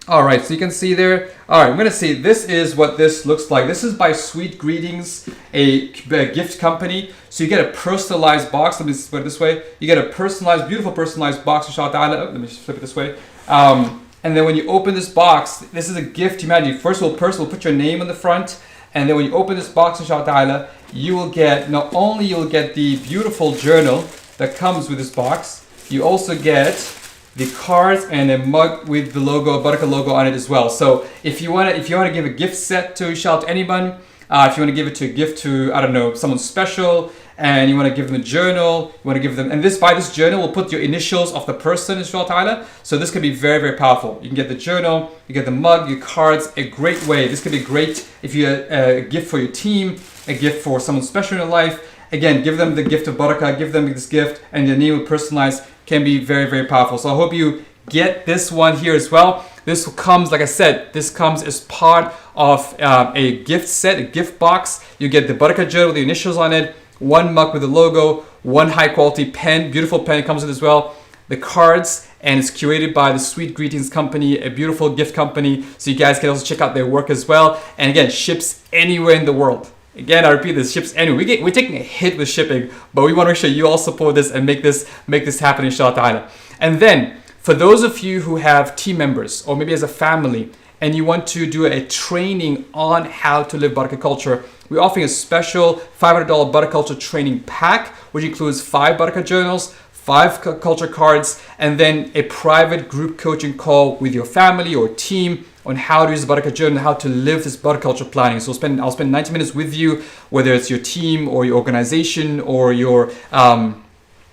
All right, so you can see there. All right, I'm gonna see, this is what this looks like. This is by Sweet Greetings, a gift company. So you get a personalized box. Let me put it this way. You get a beautiful personalized box, inshallah ta'ala. Let me just flip it this way. And then when you open this box, this is a gift. Imagine, first will put your name on the front. And then when you open this box, inshallah ta'ala, you will get, not only you'll get the beautiful journal that comes with this box, you also get the cards and a mug with the logo, Barakah logo on it as well. So if you want to give a gift set to shout to anyone, if you want to give it to a gift to, I don't know, someone special, and you want to give them a journal, you want to give them, and by this journal will put your initials of the person, inshallah ta'ala. So this can be very, very powerful. You can get the journal, you get the mug, your cards, a great way. This could be great if you a gift for your team, a gift for someone special in your life. Again, give them the gift of Barakah, give them this gift, and your name will personalize, can be very, very powerful. So I hope you get this one here as well. This comes, like I said, this comes as part of a gift set, a gift box. You get the Barakah journal with the initials on it, 1 mug with the logo, 1 high quality pen, beautiful pen comes with as well, the cards, and it's curated by the Sweet Greetings company, a beautiful gift company. So you guys can also check out their work as well. And again, ships anywhere in the world. Again, I repeat this, ships anywhere. We're taking a hit with shipping, but we want to make sure you all support this and make this happen, inshallah ta'ala. And then, for those of you who have team members, or maybe as a family, and you want to do a training on how to live Barakah culture, we're offering a special $500 Barakah culture training pack, which includes 5 Barakah journals, 5 culture cards, and then a private group coaching call with your family or team on how to use the Barakah journal, how to live this Barakah culture planning. So I'll spend 90 minutes with you, whether it's your team or your organization or your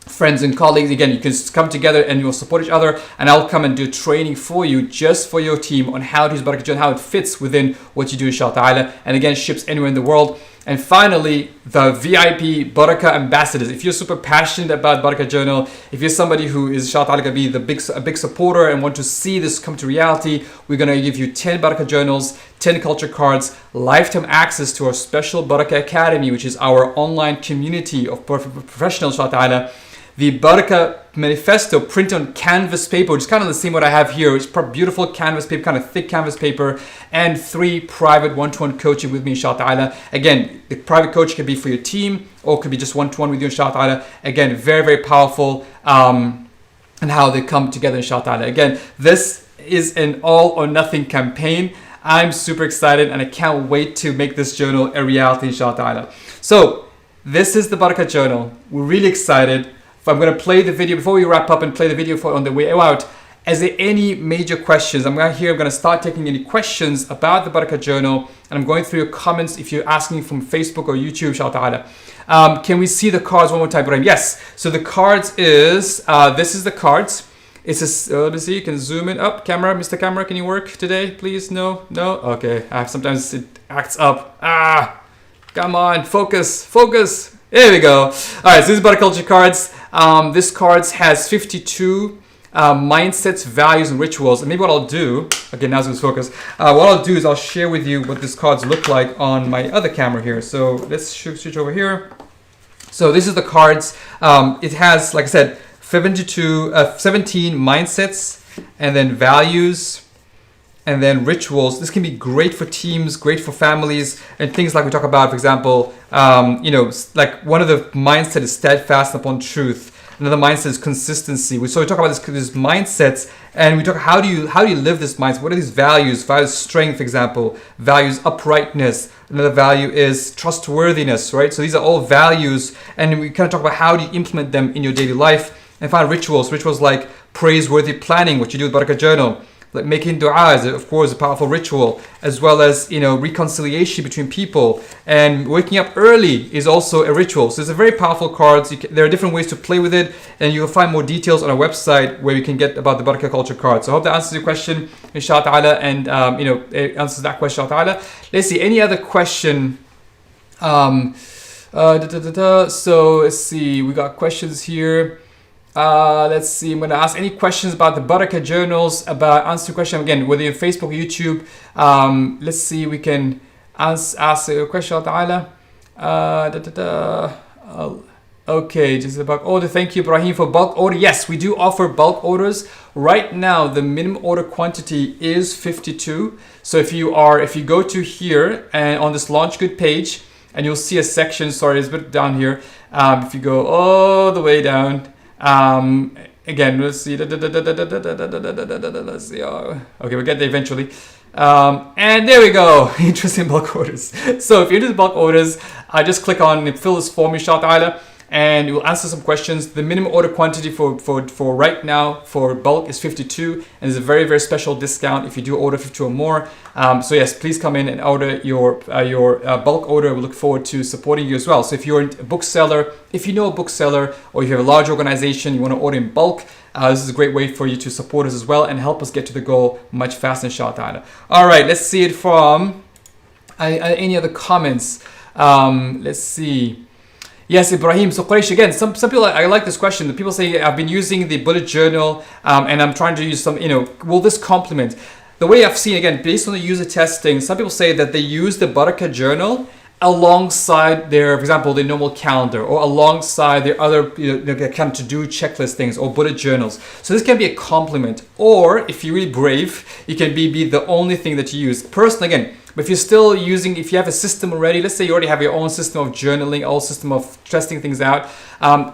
friends and colleagues. Again, you can come together and you'll support each other, and I'll come and do training for you, just for your team, on how to use Barakah journal, how it fits within what you do, inshallah ta'ala. And again, ships anywhere in the world. And finally, the VIP Barakah ambassadors. If you're super passionate about Barakah journal, if you're somebody who is, inshallah ta'ala, going to be a big supporter and want to see this come to reality, we're going to give you 10 Barakah journals, 10 culture cards, lifetime access to our special Barakah Academy, which is our online community of professionals, inshallah ta'ala. The Barakah Manifesto print on canvas paper, which is kind of the same what I have here. It's beautiful canvas paper, kind of thick canvas paper, and 3 private one-to-one coaching with me, inshallah ta'ala. Again, the private coach can be for your team, or could be just one-to-one with you, inshallah ta'ala. Again, very, very powerful, and how they come together, inshallah ta'ala. Again, this is an all or nothing campaign. I'm super excited, and I can't wait to make this journal a reality, inshallah ta'ala. So, this is the Barakah journal. We're really excited. I'm going to play the video before we wrap up and play the video on the way out. Is there any major questions? I'm going to start taking any questions about the Barakah journal, and I'm going through your comments if you're asking from Facebook or YouTube, inshallah ta'ala. Can we see the cards one more time, Ibrahim? Yes. So the cards is, this is the cards. It's a, let me see, you can zoom in up. Camera, Mr. Camera, can you work today, please? No? Okay. Sometimes it acts up. Come on, focus. There we go. All right, so this is Barakah culture cards. This cards has 52 mindsets, values, and rituals. And maybe what I'll do, okay, now's going to focus. What I'll do is I'll share with you what these cards look like on my other camera here. So let's switch over here. So this is the cards. It has, like I said, 17 mindsets, and then values, and then rituals. This can be great for teams, great for families, and things like we talk about, for example, like one of the mindset is steadfast upon truth. Another mindset is consistency. So we talk about these mindsets, and we talk how do you live this mindset? What are these values? Values strength, for example. Values uprightness. Another value is trustworthiness, right? So these are all values, and we kind of talk about how do you implement them in your daily life. And find rituals. Rituals like praiseworthy planning, what you do with Barakah Journal. Like making dua is, of course, a powerful ritual, as well as, reconciliation between people. And waking up early is also a ritual. So it's a very powerful cards. There are different ways to play with it, and you'll find more details on our website where you can get about the Barakah culture cards. So I hope that answers your question, inshallah ta'ala, and it answers that question, inshallah ta'ala. Let's see, any other question? So let's see, we got questions here. Let's see, I'm going to ask any questions about the Barakah journals, about answer question again, whether you're Facebook or YouTube. Let's see, we can ask a question, ta'ala. Okay, just a bulk order. Thank you, Ibrahim, for bulk order. Yes, we do offer bulk orders. Right now, the minimum order quantity is 52. So if you go to here and on this launch good page, and you'll see a section, sorry, it's a bit down here. If you go all the way down, again, let's see. Let's see. Okay, we'll get there eventually. And there we go. Interesting bulk orders. So if you're into bulk orders, just click on fill this form, inshallah ta'ala, and it will answer some questions. The minimum order quantity for right now for bulk is 52, and there's a very, very special discount if you do order 52 or more. So yes, please come in and order your bulk order. We look forward to supporting you as well. So if you're a bookseller, if you know a bookseller, or if you have a large organization, you want to order in bulk, this is a great way for you to support us as well and help us get to the goal much faster, inshallah ta'ala. All right, let's see it from any other comments. Let's see. Yes, Ibrahim. So Quraysh, again, some people, I like this question. The people say, I've been using the bullet journal and I'm trying to use some, will this complement? The way I've seen, again, based on the user testing, some people say that they use the Barakah journal alongside their, for example, their normal calendar, or alongside their other kind of to-do checklist things or bullet journals. So this can be a complement, or if you're really brave, it can be the only thing that you use. Personally, again, but if you're still using, if you have a system already, let's say you already have your own system of journaling, own system of testing things out,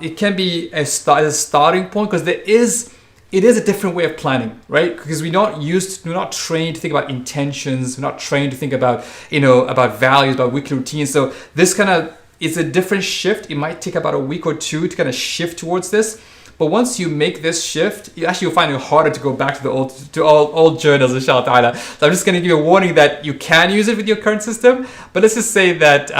it can be a starting point, because it is a different way of planning, right? Because we're not trained to think about intentions, we're not trained to think about, about values, about weekly routines. So this kind of is a different shift. It might take about a week or two to kind of shift towards this. But once you make this shift, you'll find it harder to go back to the old journals, inshallah ta'ala. So I'm just going to give you a warning that you can use it with your current system, but let's just say that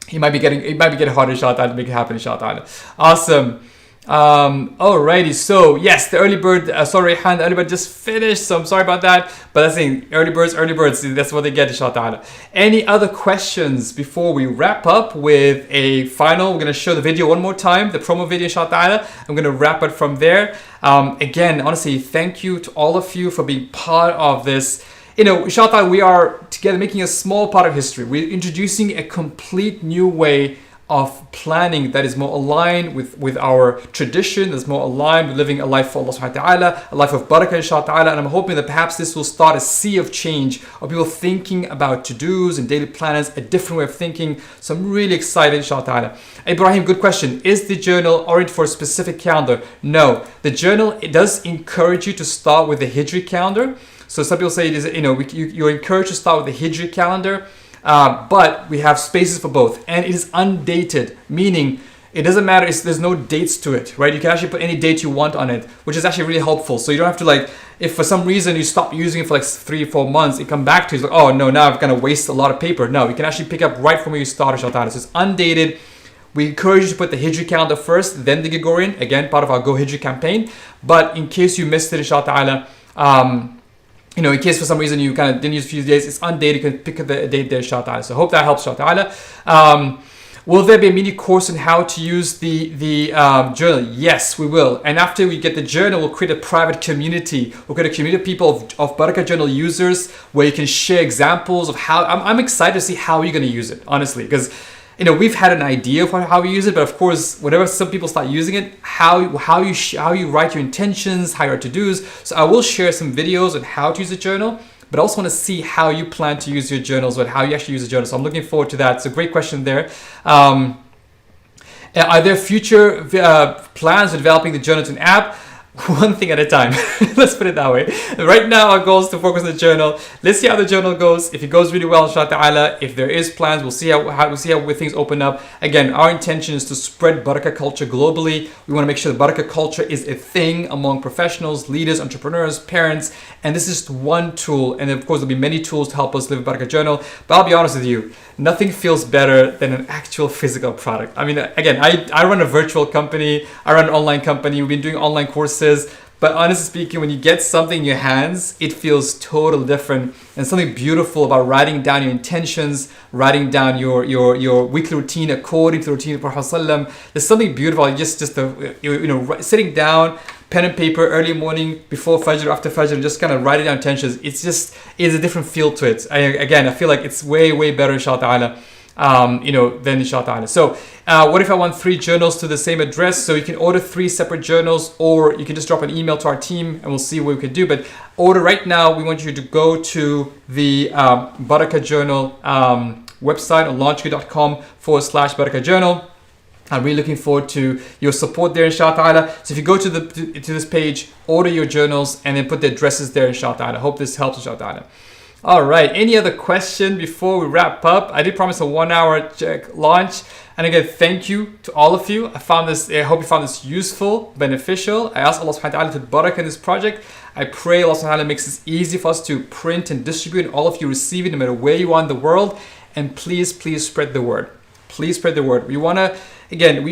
it might be getting harder, inshallah ta'ala, to make it happen, inshallah ta'ala. Awesome. Alrighty, so yes, the early bird, sorry Han, the early bird just finished, so I'm sorry about that, but that's saying early birds, that's what they get, inshallah ta'ala. Any other questions before we wrap up with a final? We're going to show the video one more time, the promo video, inshallah ta'ala. I'm going to wrap it from there. Again, honestly, thank you to all of you for being part of this. Inshallah ta'ala, we are together making a small part of history. We're introducing a complete new way of planning that is more aligned with our tradition, that's more aligned with living a life for Allah subhanahu wa ta'ala, a life of barakah, inshallah ta'ala. And I'm hoping that perhaps this will start a sea of change of people thinking about to-dos and daily planners, a different way of thinking. So I'm really excited, inshallah ta'ala. Ibrahim, good question. Is the journal oriented for a specific calendar? No. The journal, it does encourage you to start with the Hijri calendar. So some people say it is, you're encouraged to start with the Hijri calendar. But we have spaces for both, and it is undated, meaning it doesn't matter, there's no dates to it, right? You can actually put any date you want on it, which is actually really helpful. So you don't have to if for some reason you stop using it for 3 or 4 months, it come back to you, it's oh no, now I'm gonna waste a lot of paper. No, you can actually pick up right from where you started, inshallah. So it's undated. We encourage you to put the Hijri calendar first, then the Gregorian, again, part of our Go Hijri campaign. But in case you missed it, inshallah, in case for some reason you kind of didn't use a few days, it's undated, you can pick the date there, inshallah. So I hope that helps, inshallah. Will there be a mini course on how to use the journal? Yes, we will. And after we get the journal, we'll create a private community. We'll create a community of people, of Barakah Journal users, where you can share examples of how. I'm excited to see how you're going to use it, honestly, because we've had an idea of how we use it, but of course, whenever some people start using it, how you write your intentions, how your to-dos. So I will share some videos on how to use a journal, but I also want to see how you plan to use your journals, and how you actually use a journal. So I'm looking forward to that. It's a great question there. Are there future plans for developing the journal to an app? One thing at a time. Let's put it that way. Right now, our goal is to focus on the journal. Let's see how the journal goes. If it goes really well, inshallah ta'ala, if there is plans, we'll see how things open up. Again, our intention is to spread Barakah culture globally. We want to make sure the Barakah culture is a thing among professionals, leaders, entrepreneurs, parents. And this is just one tool. And of course, there'll be many tools to help us live a Barakah journal. But I'll be honest with you, nothing feels better than an actual physical product. I mean, again, I run a virtual company. I run an online company. We've been doing online courses. But honestly speaking, when you get something in your hands, it feels totally different. And something beautiful about writing down your intentions, writing down your weekly routine according to the routine of Prophet ﷺ. There's something beautiful, sitting down, pen and paper, early morning, before Fajr, after Fajr, and just kind of writing down intentions. It's a different feel to it. I feel like it's way, way better, inshallah ta'ala. Then inshallah ta'ala. So what if I want 3 journals to the same address? So you can order 3 separate journals, or you can just drop an email to our team and we'll see what we can do. But order right now. We want you to go to the Barakah Journal website on launchkey.com/Barakah Journal. I'm really looking forward to your support there, inshallah ta'ala. So if you go to this page, order your journals and then put the addresses there, inshallah ta'ala. I hope this helps, inshallah ta'ala. All right, any other question before we wrap up? I did promise a 1-hour launch. And again, thank you to all of you. I hope you found this useful, beneficial. I ask Allah subhanahu wa ta'ala to barakah in this project. I pray Allah subhanahu wa ta'ala makes this easy for us to print and distribute, and all of you receive it no matter where you are in the world. And please, please spread the word. Please spread the word.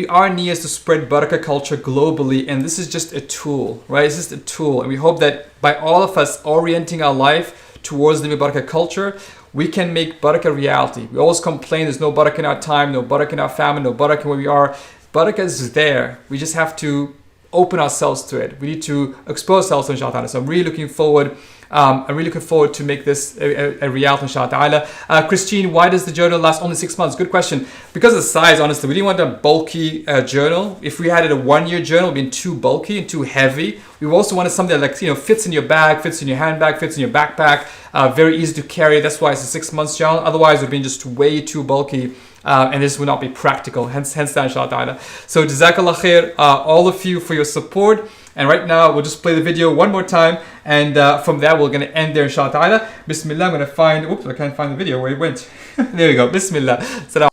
Our need is to spread Barakah culture globally, and this is just a tool, right? It's just a tool. And we hope that by all of us orienting our life towards the Barakah culture, we can make Barakah reality. We always complain there's no Barakah in our time, no Barakah in our family, no Barakah where we are. Barakah is there. We just have to open ourselves to it. We need to expose ourselves to inshallah. So I'm really looking forward to make this a reality, inshallah ta'ala. Christine, why does the journal last only 6 months? Good question. Because of the size, honestly, we didn't want a bulky journal. If we had it a 1-year journal, it would be too bulky and too heavy. We also wanted something that fits in your bag, fits in your handbag, fits in your backpack, very easy to carry. That's why it's a 6 months journal. Otherwise, it would be just way too bulky. And this would not be practical, hence that, inshallah ta'ala. So jazakallah khair, all of you, for your support. And right now, we'll just play the video one more time. And from there, we're going to end there, inshallah ta'ala. Bismillah, I'm going to find, I can't find the video where it went. There we go, Bismillah. Salam.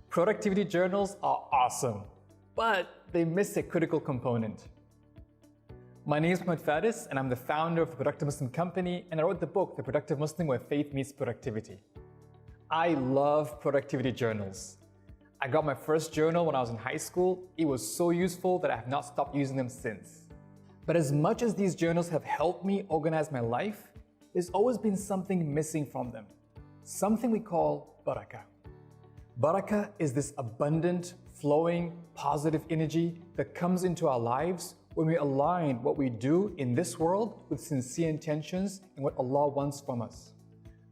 Productivity journals are awesome, but they miss a critical component. My name is Mohammed Faris, and I'm the founder of the Productive Muslim Company, and I wrote the book, The Productive Muslim, Where Faith Meets Productivity. I love productivity journals. I got my first journal when I was in high school. It was so useful that I have not stopped using them since. But as much as these journals have helped me organize my life, there's always been something missing from them. Something we call Barakah. Barakah is this abundant, flowing, positive energy that comes into our lives when we align what we do in this world with sincere intentions and what Allah wants from us.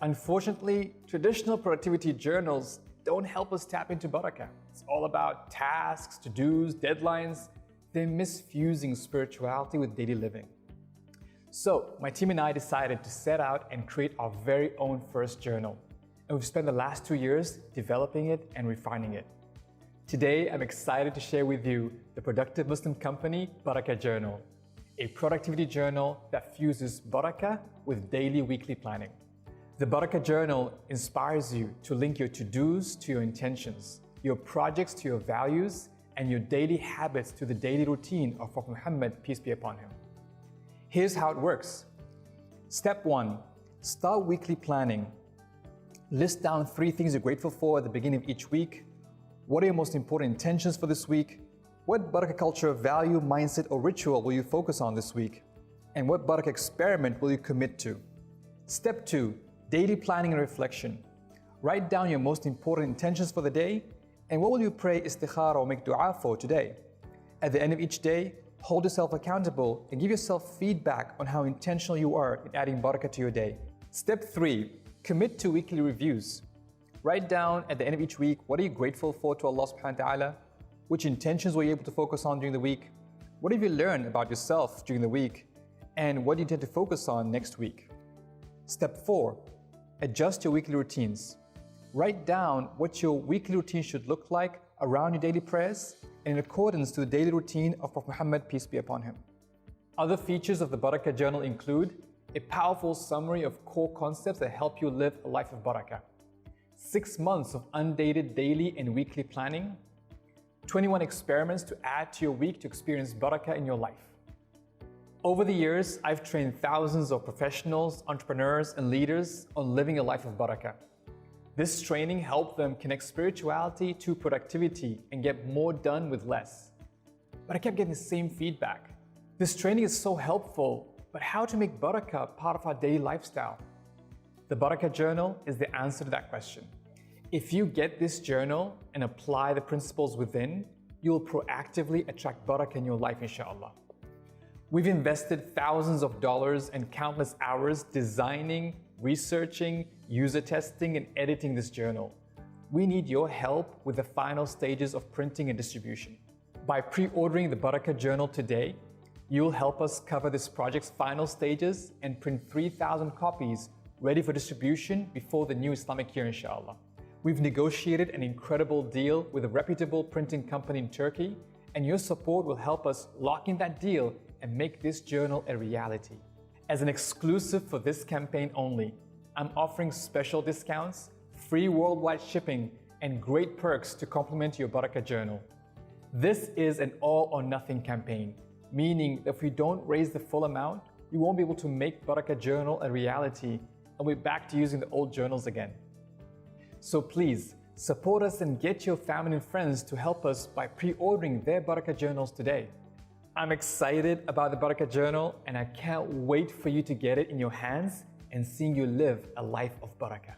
Unfortunately, traditional productivity journals don't help us tap into Barakah. It's all about tasks, to-dos, deadlines. They're misfusing spirituality with daily living. So my team and I decided to set out and create our very own first journal. And we've spent the last 2 years developing it and refining it. Today, I'm excited to share with you the Productive Muslim Company Barakah Journal, a productivity journal that fuses Barakah with daily, weekly planning. The Barakah Journal inspires you to link your to-dos to your intentions, your projects to your values, and your daily habits to the daily routine of Prophet Muhammad, peace be upon him. Here's how it works. Step 1, start weekly planning. List down 3 things you're grateful for at the beginning of each week. What are your most important intentions for this week? What Barakah culture, value, mindset, or ritual will you focus on this week? And what Barakah experiment will you commit to? Step 2, daily planning and reflection. Write down your most important intentions for the day And what will you pray istikhara or make dua for today? At the end of each day, hold yourself accountable and give yourself feedback on how intentional you are in adding barakah to your day. Step 3, commit to weekly reviews. Write down at the end of each week, what are you grateful for to Allah subhanahu wa ta'ala? Which intentions were you able to focus on during the week? What have you learned about yourself during the week? And what do you intend to focus on next week? Step 4, adjust your weekly routines. Write down what your weekly routine should look like around your daily prayers and in accordance to the daily routine of Prophet Muhammad, peace be upon him. Other features of the Barakah journal include a powerful summary of core concepts that help you live a life of barakah, 6 months of undated daily and weekly planning, 21 experiments to add to your week to experience barakah in your life. Over the years, I've trained thousands of professionals, entrepreneurs, and leaders on living a life of barakah. This training helped them connect spirituality to productivity and get more done with less. But I kept getting the same feedback. This training is so helpful, but how to make barakah part of our daily lifestyle? The Barakah journal is the answer to that question. If you get this journal and apply the principles within, you will proactively attract barakah in your life, inshallah. We've invested thousands of dollars and countless hours designing, researching, user testing, and editing this journal. We need your help with the final stages of printing and distribution. By pre-ordering the Barakah journal today, you'll help us cover this project's final stages and print 3,000 copies ready for distribution before the new Islamic year, inshallah. We've negotiated an incredible deal with a reputable printing company in Turkey, and your support will help us lock in that deal and make this journal a reality. As an exclusive for this campaign only, I'm offering special discounts, free worldwide shipping, and great perks to complement your Barakah journal. This is an all or nothing campaign, meaning that if we don't raise the full amount, we won't be able to make Barakah journal a reality and we're back to using the old journals again. So please, support us and get your family and friends to help us by pre-ordering their Barakah journals today. I'm excited about the Barakah journal and I can't wait for you to get it in your hands and seeing you live a life of barakah.